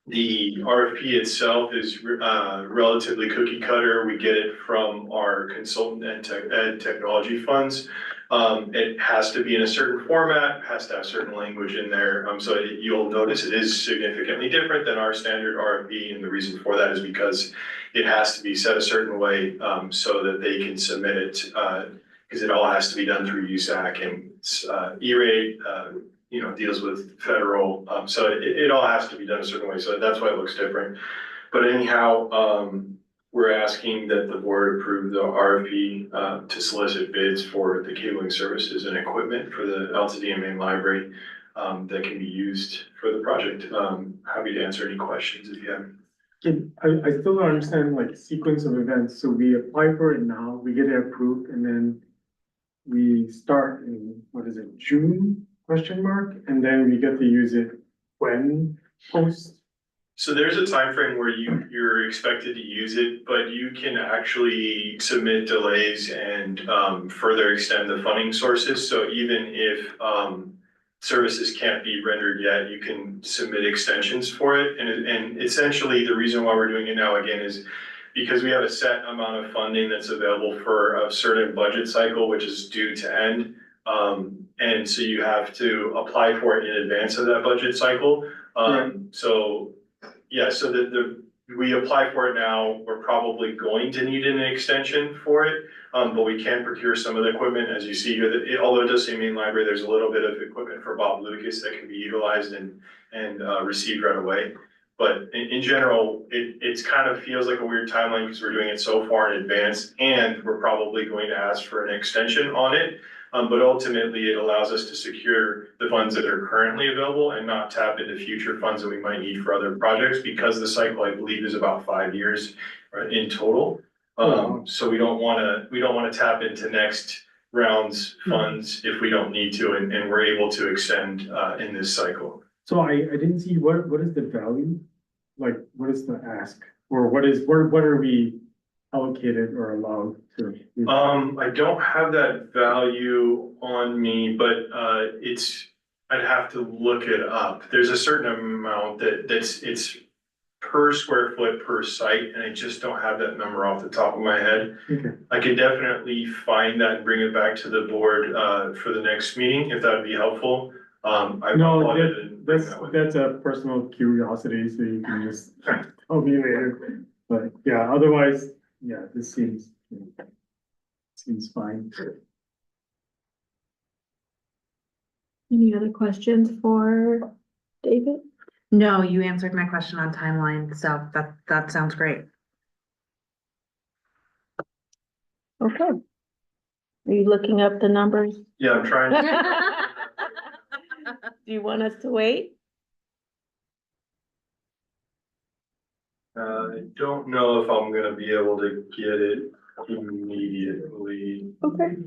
the RFP itself is relatively cookie cutter. We get it from our consultant and technology funds. It has to be in a certain format, has to have certain language in there. So you'll notice it is significantly different than our standard RFP. And the reason for that is because it has to be set a certain way so that they can submit it because it all has to be done through USAC and E-rate, you know, deals with federal. So it all has to be done a certain way. So that's why it looks different. But anyhow, we're asking that the board approve the RFP to solicit bids for the cabling services and equipment for the Altadena Main Library that can be used for the project. Happy to answer any questions if you have. I still don't understand like sequence of events. So we apply for it now, we get it approved, and then we start in, what is it, June, question mark? And then we get to use it when post? So there's a time frame where you're expected to use it, but you can actually submit delays and further extend the funding sources. So even if services can't be rendered yet, you can submit extensions for it. And essentially the reason why we're doing it now again is because we have a set amount of funding that's available for a certain budget cycle, which is due to end. And so you have to apply for it in advance of that budget cycle. So yeah, so we apply for it now, we're probably going to need an extension for it. But we can procure some of the equipment, as you see here, that although it does say main library, there's a little bit of equipment for Bob Lucas that can be utilized and received right away. But in general, it's kind of feels like a weird timeline because we're doing it so far in advance and we're probably going to ask for an extension on it. But ultimately it allows us to secure the funds that are currently available and not tap into future funds that we might need for other projects because the cycle, I believe, is about 5 years in total. So we don't wanna tap into next round's funds if we don't need to, and we're able to extend, in this cycle. So I didn't see what is the value? Like, what is the ask? Or what are we allocated or allowed to? I don't have that value on me, but, I'd have to look it up. There's a certain amount it's per square foot per site, and I just don't have that number off the top of my head. Okay. I could definitely find that and bring it back to the board, for the next meeting, if that would be helpful. I No, wanted to bring that with me. that's a personal curiosity, so you can just tell me later. But yeah, otherwise, yeah, this seems fine. Any other questions for David? No, you answered my question on timeline, so that sounds great. Okay. Are you looking up the numbers? Yeah, I'm trying. Do you want us to wait? I don't know if I'm gonna be able to get it immediately. Okay.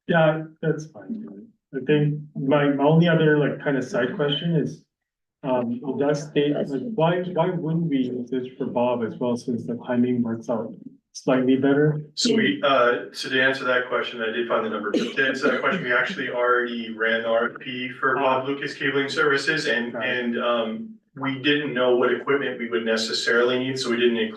Yeah, that's fine. I think my only other like kind of side question is, it does state, like, why wouldn't we use this for Bob as well, since the timing works out slightly better? So so to answer that question, I did find the number. To answer that question, we actually already ran the RFP for Bob Lucas Cabling Services, and we didn't know what equipment we would necessarily need, so we didn't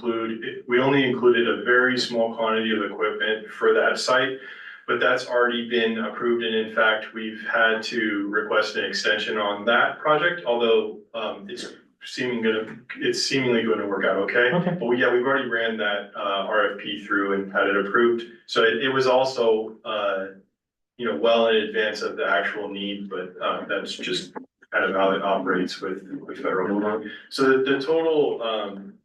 we only included a very small quantity of equipment for that site. But that's already been approved, and in fact, we've had to request an extension on that project, although it's seemingly going to work out okay. Okay. But yeah, we've already ran that RFP through and had it approved. So it was also well in advance of the actual need, but that's just kind of how it operates with federal. So the total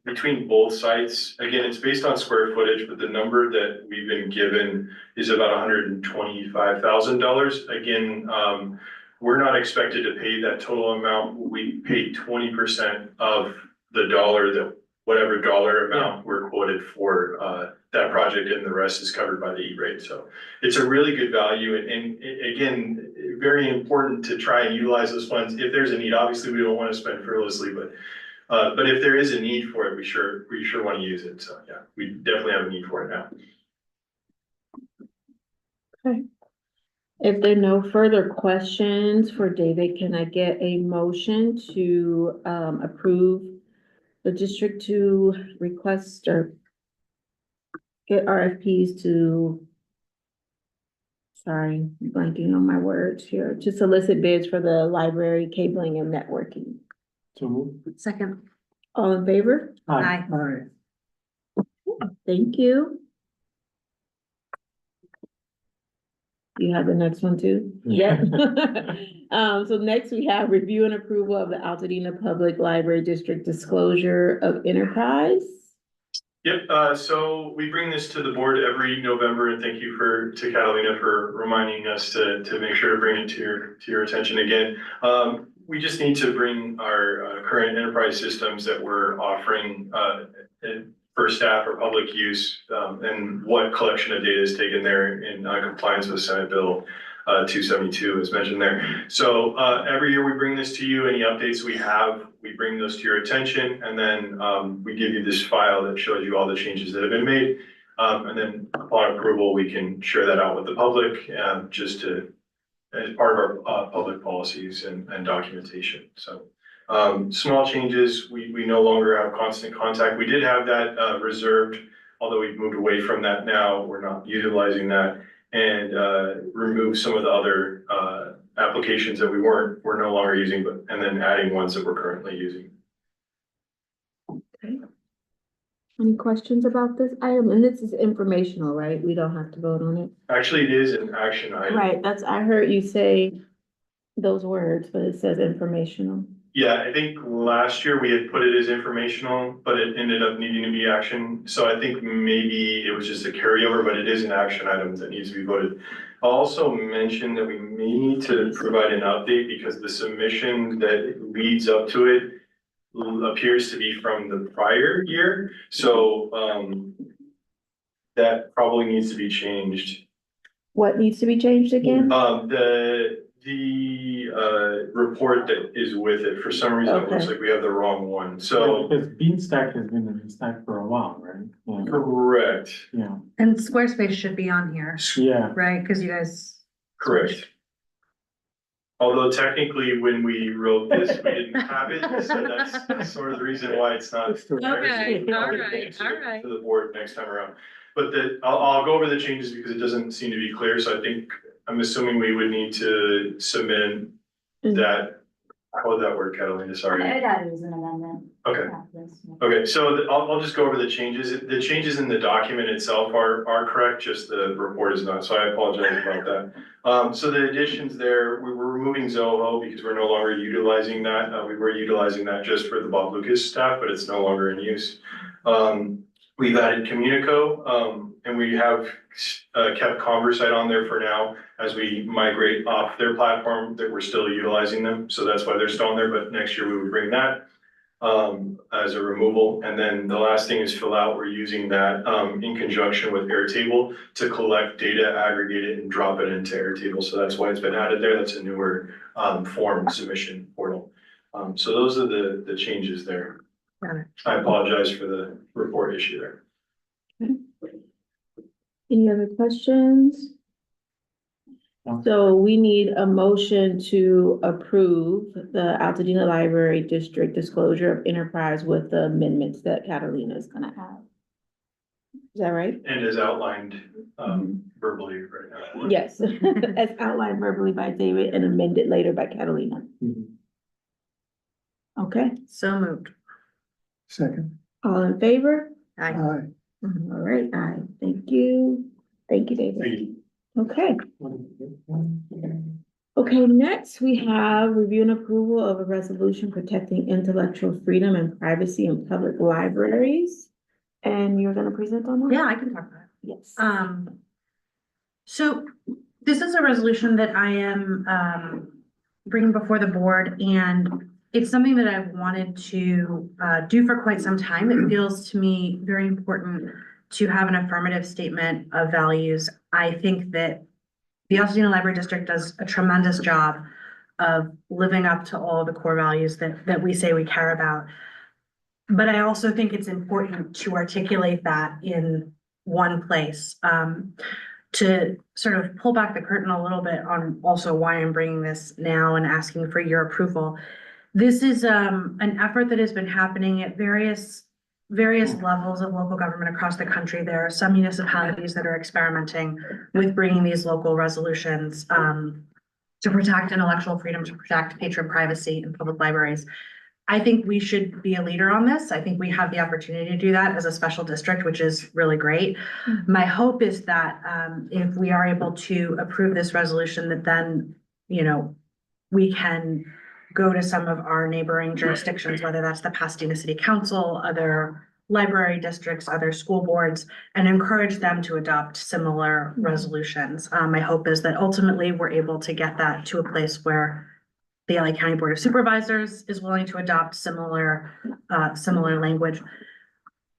between both sites, again, it's based on square footage, but the number that we've been given is about $125,000. Again, we're not expected to pay that total amount. We paid 20% of the whatever dollar amount we're quoted for that project, and the rest is covered by the E-rate. So it's a really good value, and again, very important to try and utilize those funds if there's a need. Obviously, we don't want to spend frivolously, but if there is a need for it, we sure want to use it. So yeah, we definitely have a need for it now. Okay. If there are no further questions for David, can I get a motion to approve the district to request or get RFPs to, sorry, I'm blanking on my words here, to solicit bids for the library cabling and networking? So move. Second. All in favor? Aye. Alright. Thank you. You have the next one too? Yeah. So next we have review and approval of the Altadena Public Library District Disclosure of Enterprise. Yep, so we bring this to the board every November, and thank you to Catalina for reminding us to make sure to bring it to your attention again. We just need to bring our current enterprise systems that we're offering for staff or public use, and what collection of data is taken there in compliance with Senate Bill 272 as mentioned there. So every year we bring this to you. Any updates we have, we bring those to your attention, and then we give you this file that shows you all the changes that have been made. And then upon approval, we can share that out with the public, as part of our public policies and documentation. So small changes, we no longer have constant contact. We did have that reserved, although we've moved away from that now. We're not utilizing that, and remove some of the other applications that we're no longer using, and then adding ones that we're currently using. Okay. Any questions about this item? And this is informational, right? We don't have to vote on it. Actually, it is an action item. Right, I heard you say those words, but it says informational. Yeah, I think last year we had put it as informational, but it ended up needing to be action. So I think maybe it was just a carryover, but it is an action item that needs to be voted. I'll also mention that we may need to provide an update because the submission that leads up to it appears to be from the prior year. So that probably needs to be changed. What needs to be changed again? The report that is with it, for some reason, it looks Okay. like we have the wrong one, so. Because Beanstack has been in stack for a while, right? Yeah. Correct, Yeah, And Squarespace should be on here, yeah. right? Cause you guys. correct. Although technically, when we wrote this, we didn't have it, so that's sort of the reason why it's not. Okay, all right, To all right. the board next time around. But I'll go over the changes because it doesn't seem to be clear, so I'm assuming we would need to submit that, how would that work, Catalina, sorry? I'd add it as an amendment. Okay. after this. Okay, so I'll just go over the changes. The changes in the document itself are correct, just the report is not, so I apologize about that. So the additions there, we were removing Zoho because we're no longer utilizing that. We were utilizing that just for the Bob Lucas staff, but it's no longer in use. We've added Communico, and we have kept Conversite on there for now as we migrate off their platform, that we're still utilizing them. So that's why they're still on there, but next year we would bring that as a removal. And then the last thing is fill out. We're using that in conjunction with Airtable to collect data, aggregate it, and drop it into Airtable. So that's why it's been added there. That's a newer form submission portal. So those are the changes there. Got it. I apologize for the report issue there. Any other questions? No. So we need a motion to approve the Altadena Library District disclosure of enterprise with the amendments that Catalina is gonna have. Is that right? And as outlined verbally right now. Yes, as outlined verbally by David and amended later by Catalina. Mhm. Okay, So moved. Second, all in favor? Aye. aye. All right, aye. Thank you. Thank you, David. Thank you. Okay. Okay, next we have review and approval of a resolution protecting intellectual freedom and privacy in public libraries. And you're gonna present on that? Yeah, I can talk about it. Yes. So this is a resolution that I am bringing before the board, and it's something that I've wanted to do for quite some time. It feels to me very important to have an affirmative statement of values. I think that the Altadena Library District does a tremendous job of living up to all the core values that we say we care about. But I also think it's important to articulate that in one place. To sort of pull back the curtain a little bit on also why I'm bringing this now and asking for your approval. This is an effort that has been happening at various levels of local government across the country. There are some municipalities that are experimenting with bringing these local resolutions to protect intellectual freedom, to protect patron privacy in public libraries. I think we should be a leader on this. I think we have the opportunity to do that as a special district, which is really great. My hope is that if we are able to approve this resolution, that then, we can go to some of our neighboring jurisdictions, whether that's the Pasadena City Council, other library districts, other school boards, and encourage them to adopt similar resolutions. My hope is that ultimately we're able to get that to a place where the LA County Board of Supervisors is willing to adopt similar language.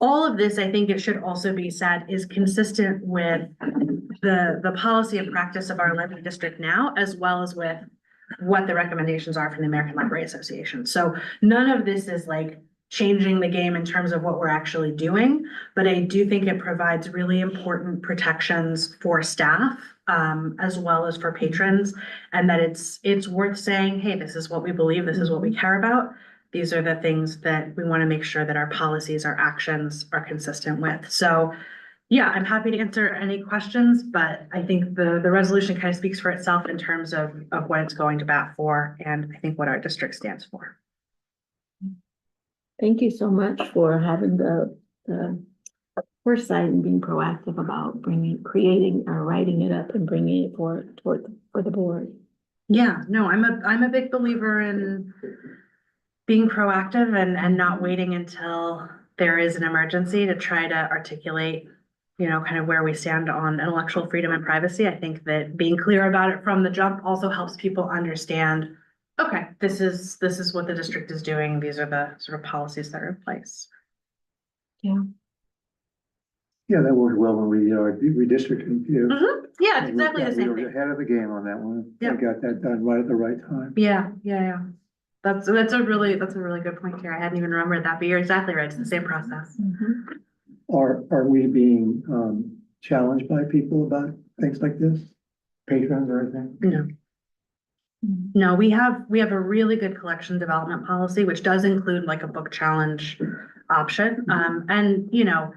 All of this, I think it should also be said, is consistent with the policy and practice of our library district now, as well as with what the recommendations are from the American Library Association. So none of this is like changing the game in terms of what we're actually doing, but I do think it provides really important protections for staff, as well as for patrons, and that it's worth saying, hey, this is what we believe, this is what we care about. These are the things that we want to make sure that our policies, our actions are consistent with. So yeah, I'm happy to answer any questions, but I think the resolution kind of speaks for itself in terms of what it's going to bat for, and I think what our district stands for. Thank you so much for having the foresight and being proactive about creating or writing it up and bringing it for the board. Yeah, no, I'm a big believer in being proactive and not waiting until there is an emergency to try to articulate, kind of where we stand on intellectual freedom and privacy. I think that being clear about it from the jump also helps people understand, okay, this is what the district is doing. These are the sort of policies that are in place. Yeah. Yeah, that worked well when we redistricted. Yeah, it's exactly the We same were thing. ahead of the game on that one. I Yeah. got that done right at the right time. Yeah. That's a really good point here. I hadn't even remembered that, but you're exactly right. It's the same process. Are we being, challenged by people about things like this? Patrons or anything? No. No, we have a really good collection development policy, which does include like a book challenge option. And you know,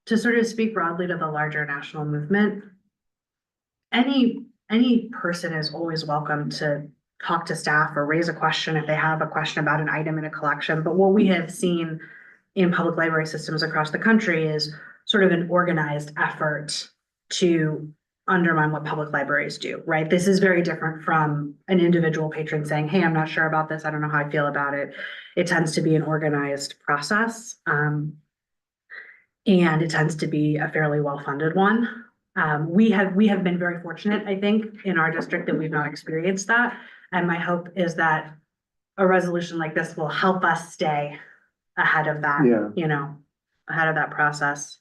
to sort of speak broadly to the larger national movement, any person is always welcome to talk to staff or raise a question if they have a question about an item in a collection. But what we have seen in public library systems across the country is sort of an organized effort to undermine what public libraries do, right? This is very different from an individual patron saying, hey, I'm not sure about this. I don't know how I feel about it. It tends to be an organized process. And it tends to be a fairly well-funded one. We have been very fortunate, I think, in our district that we've not experienced that. And my hope is that a resolution like this will help us stay ahead of that, ahead of that process.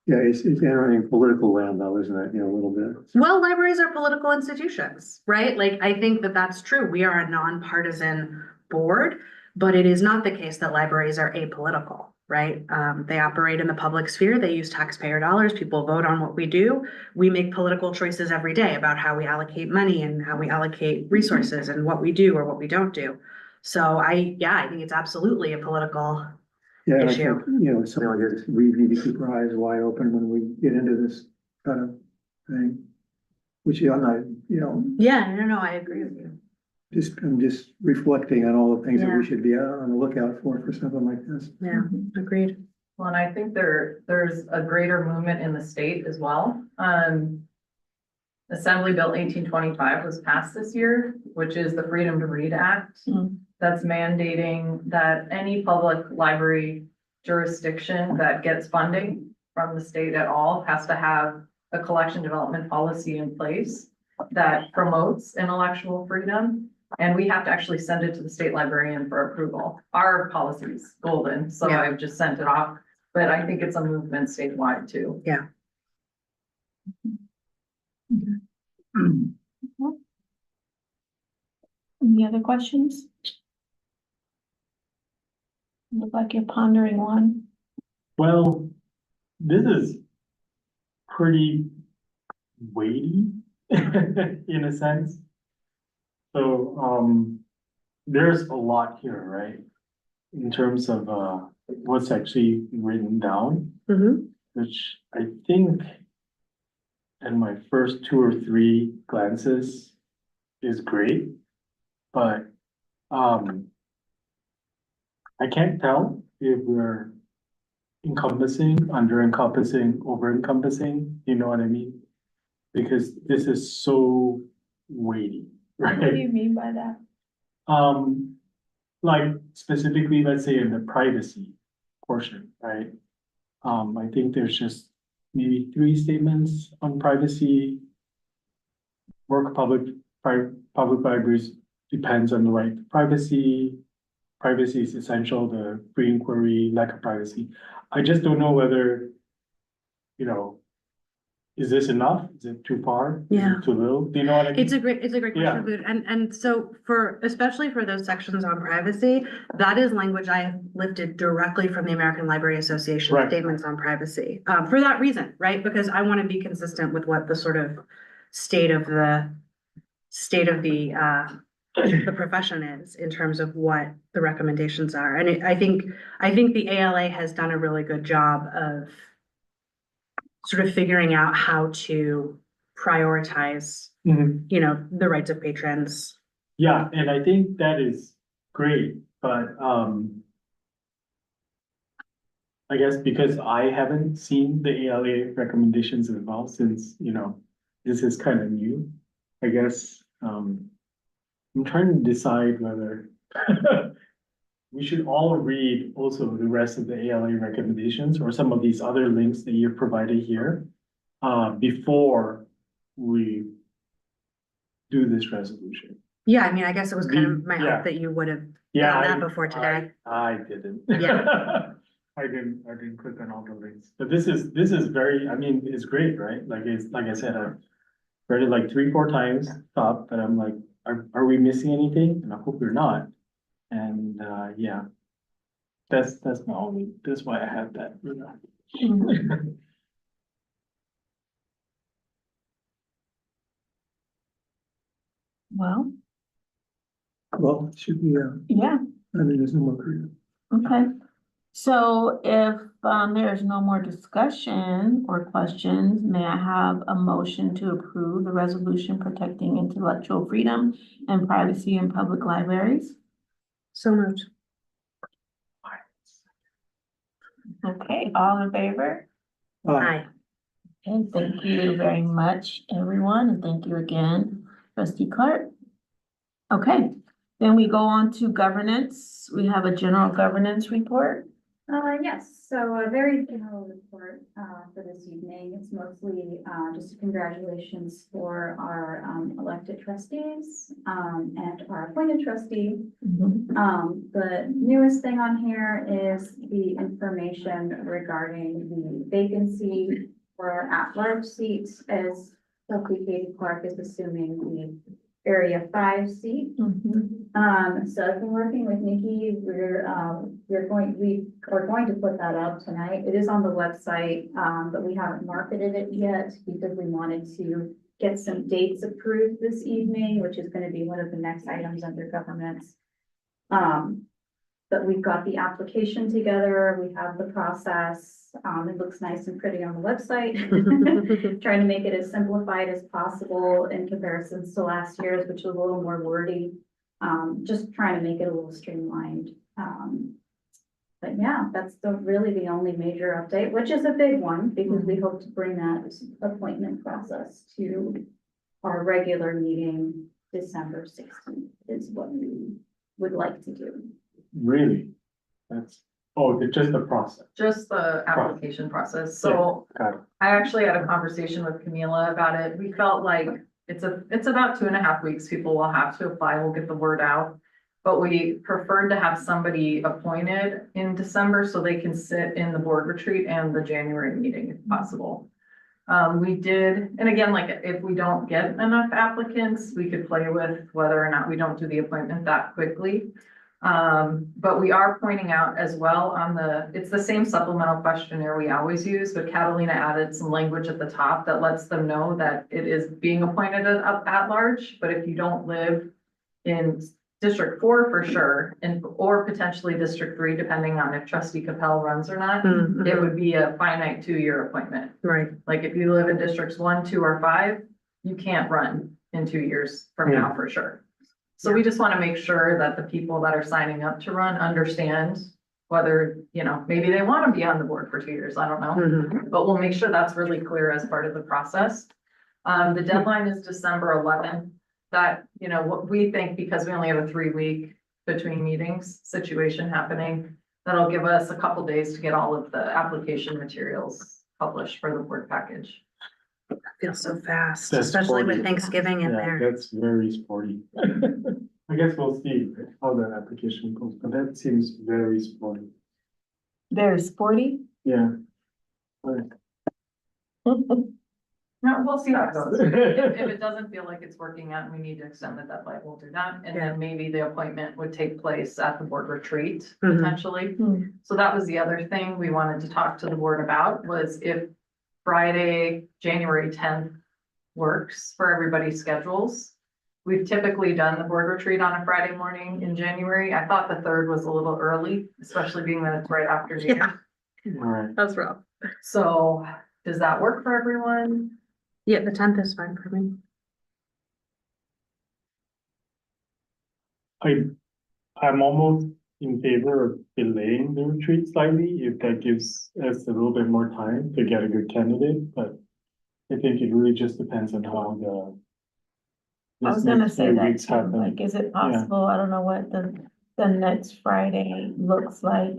Yeah, it's entering political land though, isn't it? A little bit. Well, libraries are political institutions, right? Like, I think that that's true. We are a nonpartisan board, but it is not the case that libraries are apolitical, right? They operate in the public sphere. They use taxpayer dollars. People vote on what we do. We make political choices every day about how we allocate money and how we allocate resources and what we do or what we don't do. So I think it's absolutely a political Yeah, I issue. think, something like this, we need to keep our eyes wide open when we get into this kind of thing. Which I'm not, Yeah, no, I agree with you. I'm just reflecting on all the things that Yeah. we should be on the lookout for something like this. Yeah, agreed. Well, and I think there's a greater movement in the state as well. Assembly Bill 1825 was passed this year, which is the Freedom to Read Act. That's mandating that any public library jurisdiction that gets funding from the state at all has to have a collection development policy in place that promotes intellectual freedom. And we have to actually send it to the state librarian for approval. Our policy's golden, so Yeah. I've just sent it off, but I think it's a movement statewide too. Yeah. Any other questions? Look like you're pondering one. Well, this is pretty weighty in a sense. So, there's a lot here, right? In terms of, what's actually written down, which I think in my first 2 or 3 glances is great, but, I can't tell if we're encompassing, under encompassing, over encompassing, you know what I mean? Because this is so weighty, What do right? you mean by that? Like specifically, let's say in the privacy portion, right? I think there's just maybe 3 statements on privacy. Work public libraries depends on the right to privacy. Privacy is essential, the free inquiry, lack of privacy. I just don't know whether, is this enough? Is it too far? Is Yeah. it too little? Do you know what I mean? It's a great Yeah. question, Boot. And so especially for those sections on privacy, that is language I have lifted directly from the American Library Association Right. statements on privacy. For that reason, right? Because I want to be consistent with what the sort of state of the profession is in terms of what the recommendations are. And I think the ALA has done a really good job of sort of figuring out how to prioritize, Mhm. the rights of patrons. Yeah, and I think that is great, but I guess because I haven't seen the ALA recommendations as well, since, this is kind of new, I guess, I'm trying to decide whether we should all read also the rest of the ALA recommendations or some of these other links that you've provided here, before we do this resolution. Yeah, I mean, I guess it was kind of my Yeah. hope that you would have Yeah, done that before today. I didn't. Yeah. I didn't click on all the links, but this is very, I mean, it's great, right? Like like I said, I've read it like 3-4 times, top, but I'm like, are we missing anything? And I hope we're not. And, yeah. That's why I have that. Well, Well, should be, yeah, I mean, there's no more creative. okay. So if, there's no more discussion or questions, may I have a motion to approve the resolution protecting intellectual freedom and privacy in public libraries? So moved. Okay, all in favor? Aye. Okay, thank you very much, everyone, and thank you again, trustee Clark. Okay, then we go on to governance. We have a general governance report. Yes, so a very general report, for this evening. It's mostly, just congratulations for our, elected trustees, and our appointed trustee. The newest thing on here is the information regarding the vacancy for our at-large seats, as Sophie Katie Clark is assuming the Area 5 seat. So I've been working with Nikki. We are going to put that up tonight. It is on the website, but we haven't marketed it yet because we wanted to get some dates approved this evening, which is going to be one of the next items under governance. But we've got the application together. We have the process. It looks nice and pretty on the website. Trying to make it as simplified as possible in comparison to last year's, which was a little more wordy. Just trying to make it a little streamlined. But yeah, that's really the only major update, which is a big one because we hope to bring that appointment process to our regular meeting December 16th is what we would like to do. Really? It's just the process. Just the application process. So Got it. I actually had a conversation with Camila about it. We felt like it's about 2.5 weeks. People will have to apply. We'll get the word out. But we preferred to have somebody appointed in December so they can sit in the board retreat and the January meeting if possible. We did, and again, like if we don't get enough applicants, we could play with whether or not we don't do the appointment that quickly. But we are pointing out as well it's the same supplemental questionnaire we always use, but Catalina added some language at the top that lets them know that it is being appointed at large, but if you don't live in District 4 for sure, or potentially District 3, depending on if Trustee Capel runs or not, it would be a finite 2-year appointment. Right. Like if you live in Districts 1, 2, or 5, you can't run in 2 years from now for sure. So we just want to make sure that the people that are signing up to run understand whether, maybe they want to be on the board for 2 years, I don't know. But we'll make sure that's really clear as part of the process. The deadline is December 11th. That, what we think, because we only have a 3-week between meetings situation happening, that'll give us a couple days to get all of the application materials published for the board package. Feels so fast, That's especially with 40. Thanksgiving in Yeah, there. that's very sporty. I guess we'll see how the application goes, but that seems very sporty. Very sporty. Yeah. Right. No, we'll see how it goes. If it doesn't feel like it's working out and we need to extend the deadline, we'll do that. And then maybe the appointment would take place at the board retreat potentially. So that was the other thing we wanted to talk to the board about was if Friday, January 10th works for everybody's schedules. We've typically done the board retreat on a Friday morning in January. I thought the 3rd was a little early, especially being that it's right after noon. Yeah, All right. that's rough. So does that work for everyone? Yeah, the 10th is fine for me. I'm almost in favor of delaying the retreat slightly if that gives us a little bit more time to get a good candidate, but I think it really just depends on how I was this gonna next say few that, weeks too. happen. Like, is it possible? I don't know what the next Friday looks like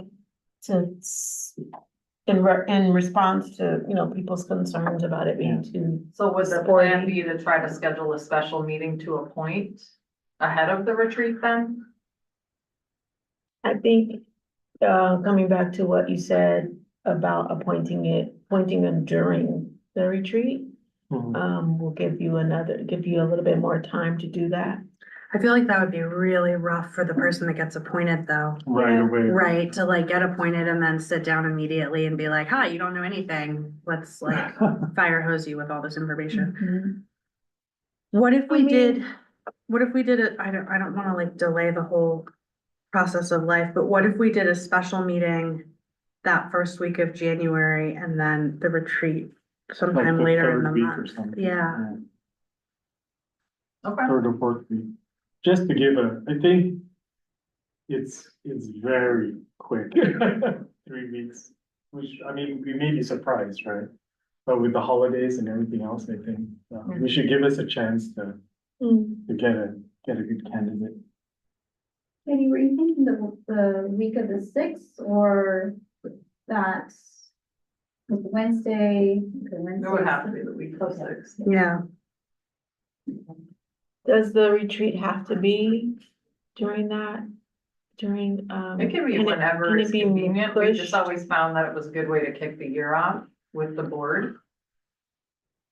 in response to, people's concerns about it being too. So would the plan be to try to schedule a special meeting to appoint ahead of the retreat then? I think coming back to what you said about appointing them during the retreat. We'll give you a little bit more time to do that. I feel like that would be really rough for the person that gets appointed though. Right away. Right, to like get appointed and then sit down immediately and be like, hi, you don't know anything. Let's like fire hose you with all this information. What if we did, it? I don't wanna like delay the whole process of life, but what if we did a special meeting that first week of January and then the retreat Like sometime the later in third the week or month? something. Yeah. Okay. Third or fourth week, just to give I think it's very quick, 3 weeks, which, I mean, we may be surprised, right? But with the holidays and everything else, I think, we should give us a chance to get a good candidate. Katie, were you thinking the week of the sixth or that Wednesday? It would have to be the week of the 6th. Yeah, Does the retreat have to be during that, during, It can be can whenever can it it's be convenient. We just pushed? always found that it was a good way to kick the year off with the board.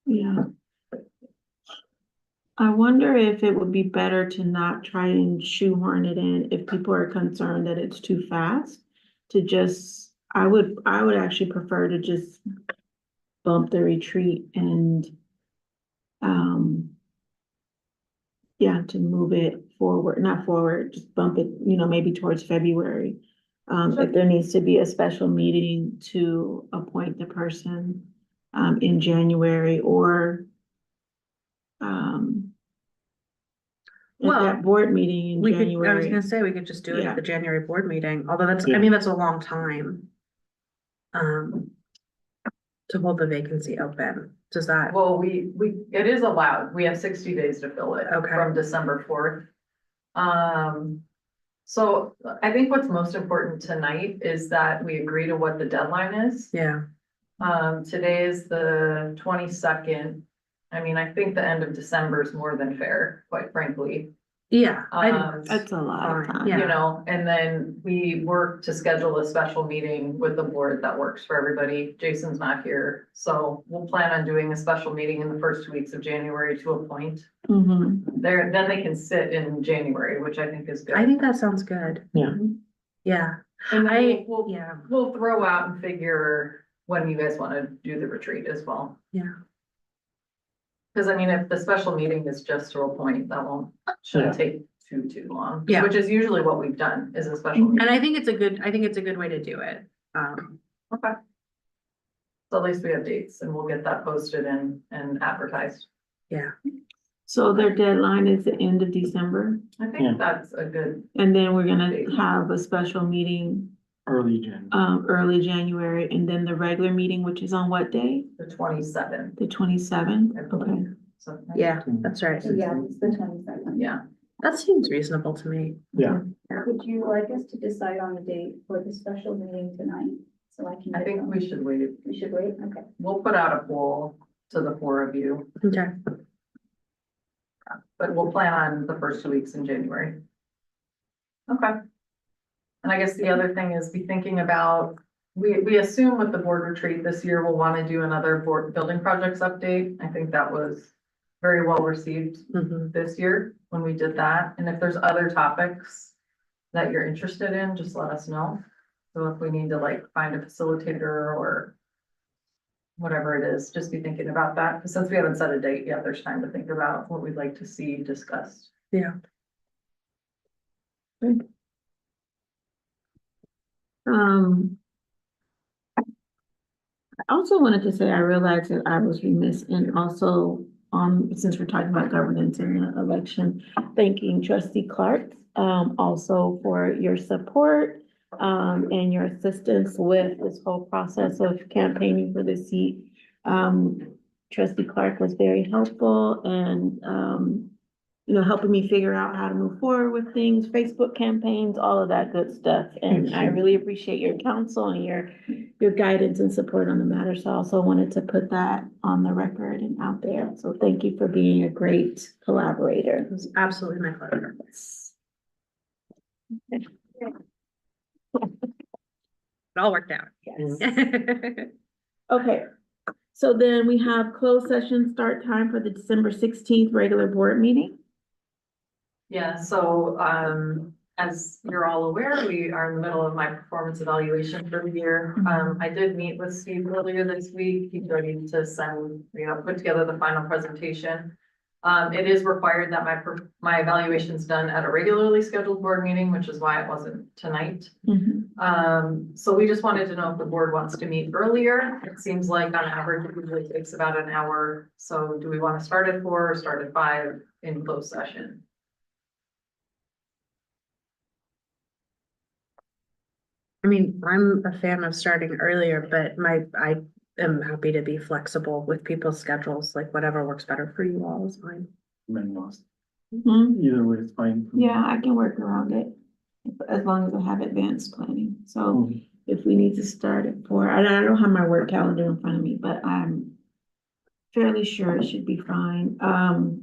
Yeah. I wonder if it would be better to not try and shoehorn it in if people are concerned that it's too fast. To just, I would actually prefer to just bump the retreat and, yeah, to move it forward, not forward, just bump it, maybe towards February. If there needs to be a special meeting to appoint the person, in January or, at Well, that board meeting in I was January. gonna say, we could just do it Yeah. at the January board meeting, although I Yeah. mean, that's a long time. To hold the vacancy open, does that? Well, it is allowed. We have 60 days to fill it. Okay. From December 4th. So I think what's most important tonight is that we agree to what the deadline is. Yeah, Today is the 22nd. I mean, I think the end of December is more than fair, quite frankly. yeah, That's a lot of Fine, time. yeah. You know, and then we work to schedule a special meeting with the board that works for everybody. Jason's not here, so we'll plan on doing a special meeting in the first 2 weeks of January to appoint. Then they can sit in January, which I think is good. I think that sounds good. Yeah. Yeah, And then yeah, we'll throw out and figure when you guys want to do the retreat as well. yeah. Cause I mean, if the special meeting is just to appoint, that Yeah. shouldn't take too long. Yeah. Which is usually what we've done, is a special meeting. And I think it's a good way to do it. Okay. So at least we have dates and we'll get that posted and advertised. Yeah, So their deadline is the end of December, I Yeah. think that's a good, and then we're gonna have a special meeting, Early Jan. early January, and then the regular meeting, which is on what day? the 27th. The 27th. I Okay. believe. So, yeah, that's right. Yeah, it's the 22nd. Yeah, That seems reasonable to me. Yeah. Would you like us to decide on the date for the special meeting tonight? So I can. I get think them? we should wait. We should wait, okay. We'll put out a poll to the 4 of you, Okay. but we'll plan on the first 2 weeks in January. Okay. And I guess the other thing is be thinking about, we assume with the board retreat this year, we'll want to do another board building projects update. I think that was very well received this year when we did that. And if there's other topics that you're interested in, just let us know. So if we need to like find a facilitator or whatever it is, just be thinking about that. Because since we haven't set a date yet, there's time to think about what we'd like to see discussed. Yeah. I also wanted to say, I realized that I was remiss in also, since we're talking about governance in the election, thanking Trustee Clark, also for your support, and your assistance with this whole process of campaigning for the seat. Trustee Clark was very helpful and, helping me figure out how to move forward with things, Facebook campaigns, all of that good stuff. And I really appreciate your counsel and your guidance and support on the matter. So I also wanted to put that on the record and out there. So thank you for being a great collaborator. It was absolutely my pleasure. all worked out. Yes. Okay, so then we have closed session start time for the December 16th regular board meeting. Yeah, so, as you're all aware, we are in the middle of my performance evaluation for the year. I did meet with Steve earlier this week. He's ready to send, put together the final presentation. It is required that my evaluation's done at a regularly scheduled board meeting, which is why it wasn't tonight. So we just wanted to know if the board wants to meet earlier. It seems like on average, it usually takes about an hour. So do we want to start at 4 or start at 5 in closed session? I mean, I'm a fan of starting earlier, but I am happy to be flexible with people's schedules, like whatever works better for you all is fine. I'm lost. Mhm. Either way, it's fine. for me. Yeah, I can work around it, as long as I have advanced planning. So Mhm. if we need to start at 4, I don't have my work calendar in front of me, but I'm fairly sure it should be fine.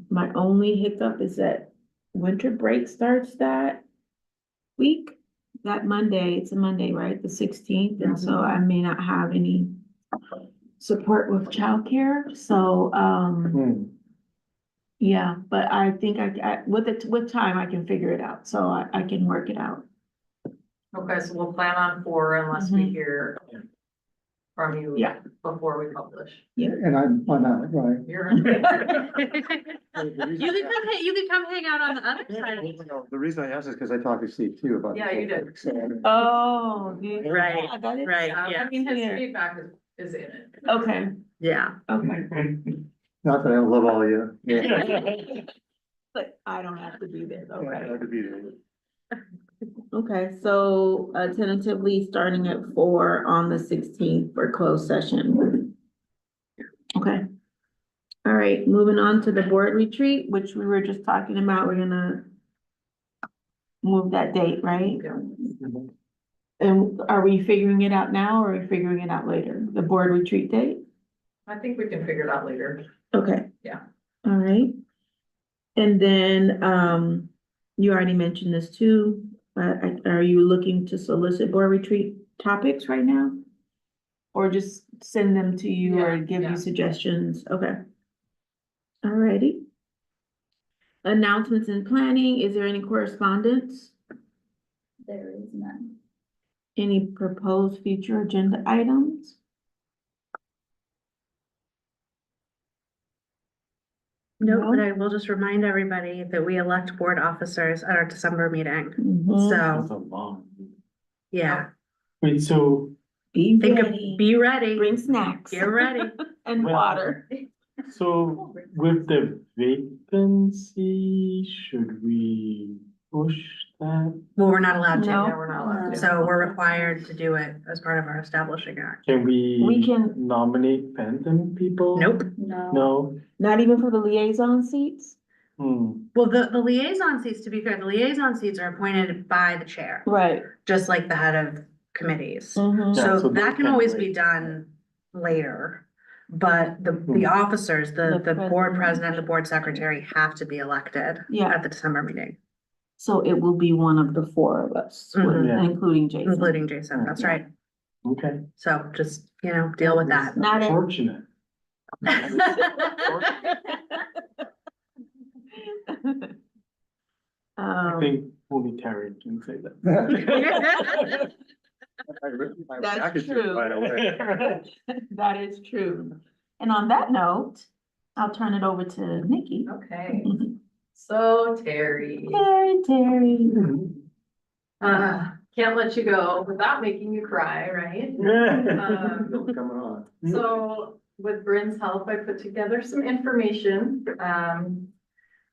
My only hiccup is that winter break starts that week, that Monday. It's a Monday, right? The 16th, and so I may not have any support with childcare. So, yeah, but I think with time, I can figure it out. So I can work it out. Okay, so we'll plan on 4 unless we Mhm. hear from you. Yeah. Before we publish. And I'm not, right? You're. You could come hang out on the other side. The reason I asked is because I talked to Steve too about. Yeah, you did. Oh, Right, I got it. right, I yeah, mean, his Yeah. feedback is in it. Okay, yeah. okay. Not that I love all of you. But I don't have to be there, though, right? Glad to be there. Okay, so tentatively starting at 4 on the 16th for closed session. Okay. All right, moving on to the board retreat, which we were just talking about. We're gonna move that date, right? And are we figuring it out now or are we figuring it out later? The board retreat date? I think we can figure it out later. Okay. Yeah. All right. And then, you already mentioned this too. Are you looking to solicit board retreat topics right now? Or just send them to you or Yeah, give yeah. you suggestions? Okay. All righty. Announcements and planning. Is there any correspondence? There is none. Any proposed future agenda items? No, but I will just remind everybody that we elect board officers at our December meeting. Mhm. That's So, a long. yeah, Wait, so, Be think of, ready. be ready, Bring snacks. get ready. And Well- water. so with the vacancy, should we push that? Well, we're not allowed No. to, Yeah, we're not allowed to. so we're required to do it as part of our establishing act. Can We we can- nominate Bentham people? Nope. No. No? Not even for the liaison seats? Well, the liaison seats, to be fair, the liaison seats are appointed by the chair, Right. just like the head of committees. Mhm. Yeah, So so that those can can always wait. be done later. But the Hmm. officers, the The board president. president, the board secretary have to be elected Yeah. at the December meeting, So it will be one of the 4 of us, Mhm. Yeah. including Jason. including Jason, that's Yeah. right. Okay. So just, deal with that. Not it. Fortunate. I Um, think only Terry can say that. That's true. That is true. And on that note, I'll turn it over to Nikki. Okay, so Terry, Terry. can't let you go without making you cry, right? Coming on. So with Bryn's help, I put together some information.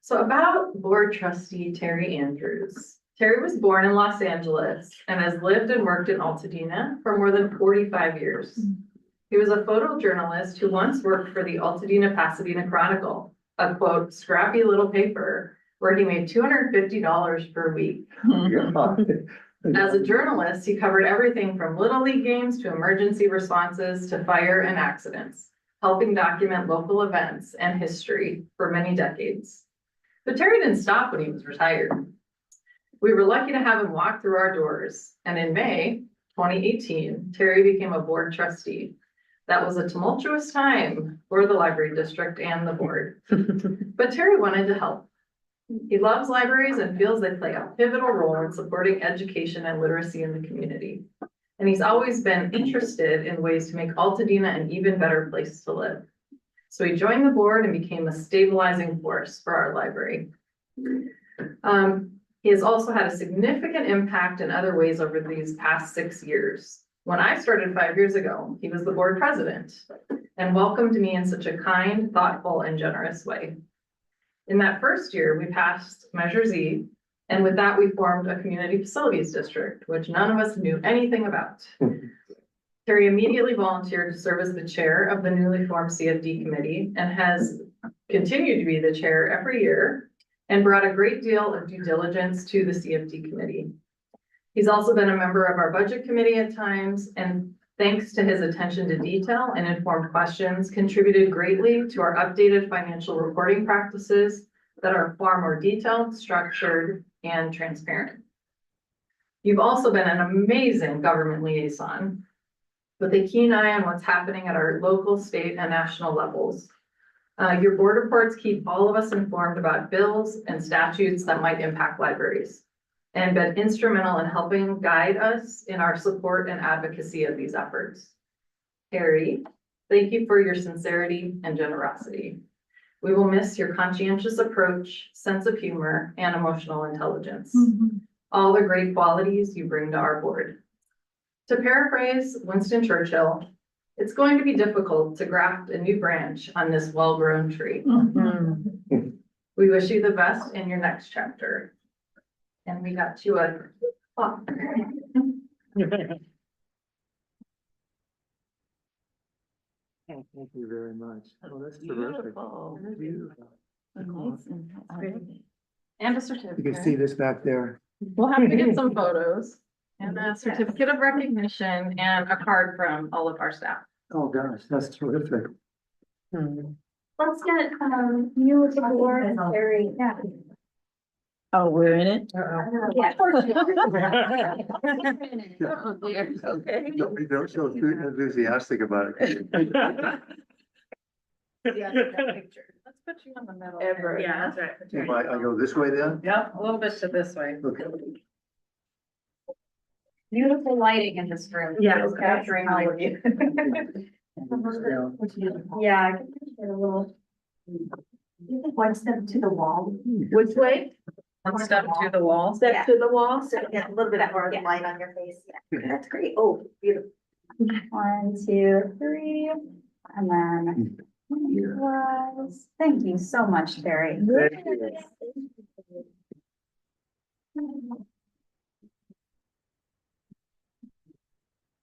So about board trustee Terry Andrews. Terry was born in Los Angeles and has lived and worked in Altadena for more than 45 years. He was a photojournalist who once worked for the Altadena Pasadena Chronicle, a quote, scrappy little paper where he made $250 per week. As a journalist, he covered everything from Little League games to emergency responses to fire and accidents, helping document local events and history for many decades. But Terry didn't stop when he was retired. We were lucky to have him walk through our doors, and in May, 2018, Terry became a board trustee. That was a tumultuous time for the library district and the board, but Terry wanted to help. He loves libraries and feels they play a pivotal role in supporting education and literacy in the community. And he's always been interested in ways to make Altadena an even better place to live. So he joined the board and became a stabilizing force for our library. He has also had a significant impact in other ways over these past 6 years. When I started 5 years ago, he was the board president and welcomed me in such a kind, thoughtful, and generous way. In that first year, we passed Measure Z, and with that, we formed a community facilities district, which none of us knew anything about. Terry immediately volunteered to serve as the chair of the newly formed CFD committee and has continued to be the chair every year and brought a great deal of due diligence to the CFD committee. He's also been a member of our budget committee at times, and thanks to his attention to detail and informed questions, contributed greatly to our updated financial reporting practices that are far more detailed, structured, and transparent. You've also been an amazing government liaison with a keen eye on what's happening at our local, state, and national levels. Your board reports keep all of us informed about bills and statutes that might impact libraries, and been instrumental in helping guide us in our support and advocacy of these efforts. Terry, thank you for your sincerity and generosity. We will miss your conscientious approach, sense of humor, and emotional intelligence. All the great qualities you bring to our board. To paraphrase Winston Churchill, it's going to be difficult to graft a new branch on this well-grown tree. We wish you the best in your next chapter. And we got you a clock. Thank you very much. Oh, that's terrific. Beautiful. Beautiful. Nice and And a You certificate. can see this back there. We'll have to get some photos and a certificate of recognition and a card from all of our staff. Oh, gosh, that's terrific. Let's get, you to the board, Terry, yeah. Oh, we're in it? Yeah. Oh, dear. Okay. Don't show too enthusiastic about it. Let's put you on the middle. Ever. Yeah, that's right. If I go this way then? Yep, a little bit to this way. Okay. Beautiful lighting in this room. Yeah, It's capturing all of you. Yeah, I can get a little. One step to the wall. Which way? One step to the wall. Step to the wall? So get a little bit more light on your face. Yeah, that's great. Oh, beautiful. 1, 2, 3, and then. Thank you so much, Terry.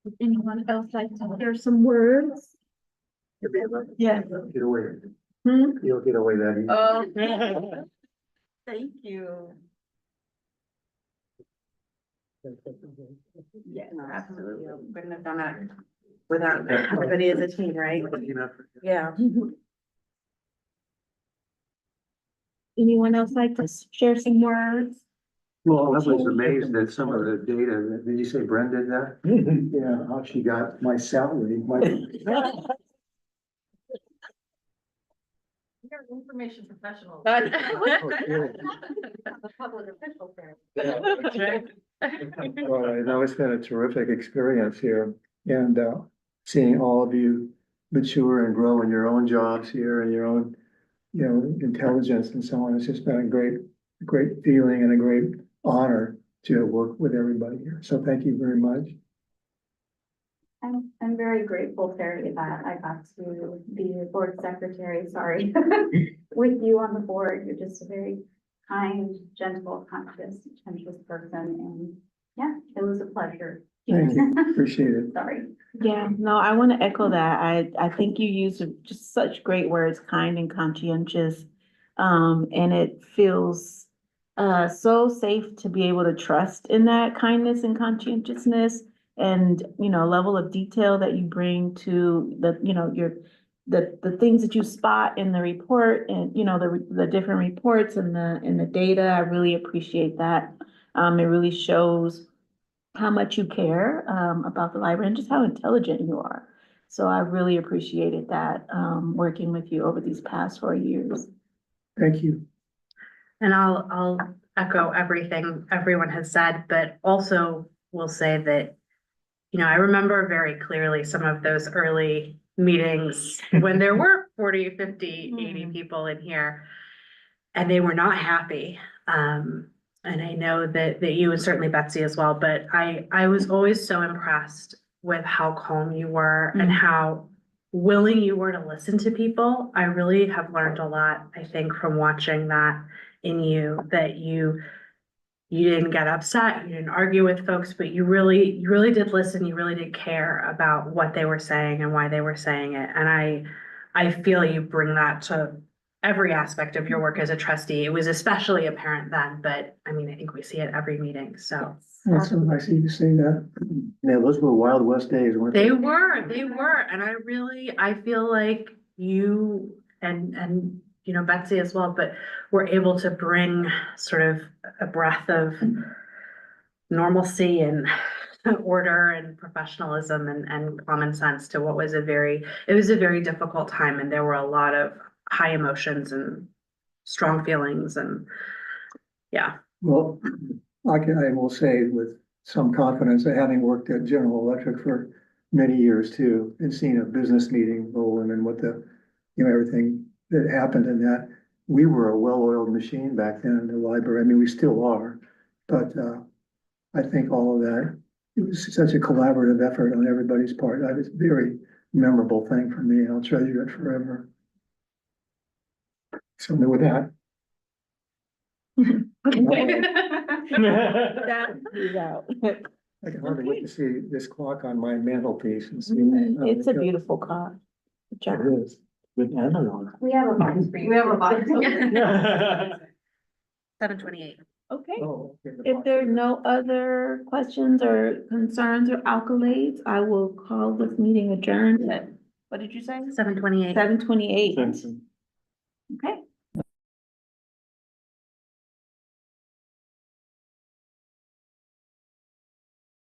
Would anyone else like to hear some words? Yeah. Get away. Hmm? You'll get away that easy. Oh. Thank you. Yeah, absolutely. Couldn't have done that without everybody as a team, right? Yeah. Anyone else like to share some words? Well, I was amazed at some of the data. Did you say Brenda did that? Yeah, how she got my salary, my. You're an information professional. Oh, The public official there. Well, I know it's been a terrific experience here and seeing all of you mature and grow in your own jobs here and your own, intelligence and so on. It's just been a great feeling and a great honor to work with everybody here. So thank you very much. I'm very grateful, Terry, that I got to be the board secretary, sorry, with you on the board. You're just a very kind, gentle, conscious person, and yeah, it was a pleasure. Thank you. Appreciate it. Sorry. Yeah, no, I want to echo that. I think you used just such great words, kind and conscientious. And it feels so safe to be able to trust in that kindness and conscientiousness and, level of detail that you bring to the things that you spot in the report and, the different reports and the data. I really appreciate that. It really shows how much you care, about the library and just how intelligent you are. So I really appreciated that, working with you over these past 4 years. Thank you. And I'll echo everything everyone has said, but also will say that, I remember very clearly some of those early meetings when there were 40, 50, 80 people in here, and they were not happy. And I know that you and certainly Betsy as well, but I was always so impressed with how calm you were and how willing you were to listen to people. I really have learned a lot, I think, from watching that in you, that you didn't get upset, you didn't argue with folks, but you really did listen. You really did care about what they were saying and why they were saying it. And I feel you bring that to every aspect of your work as a trustee. It was especially apparent then, but I mean, I think we see it every meeting, so. That's so nice of you to say that. Yeah, those were Wild West days, weren't they? They were, and I feel like you and Betsy as well, but were able to bring sort of a breath of normalcy and order and professionalism and common sense to what was it was a very difficult time, and there were a lot of high emotions and strong feelings, and yeah. Well, I will say with some confidence that having worked at General Electric for many years too, and seen a business meeting rolling and what everything that happened in that, we were a well-oiled machine back then in the library. I mean, we still are, but I think all of that, it was such a collaborative effort on everybody's part. That is a very memorable thing for me, and I'll treasure it forever. So with that. That is out. I can hardly wait to see this clock on my mantelpiece and see. It's a beautiful car. Good job. It is. With analog. We have a box for you. We have a box. 7:28. Okay. Oh, okay, the If box. there are no other questions or concerns or accolades, I will call this meeting adjourned at, what did you say? 7:28. 7:28. Okay.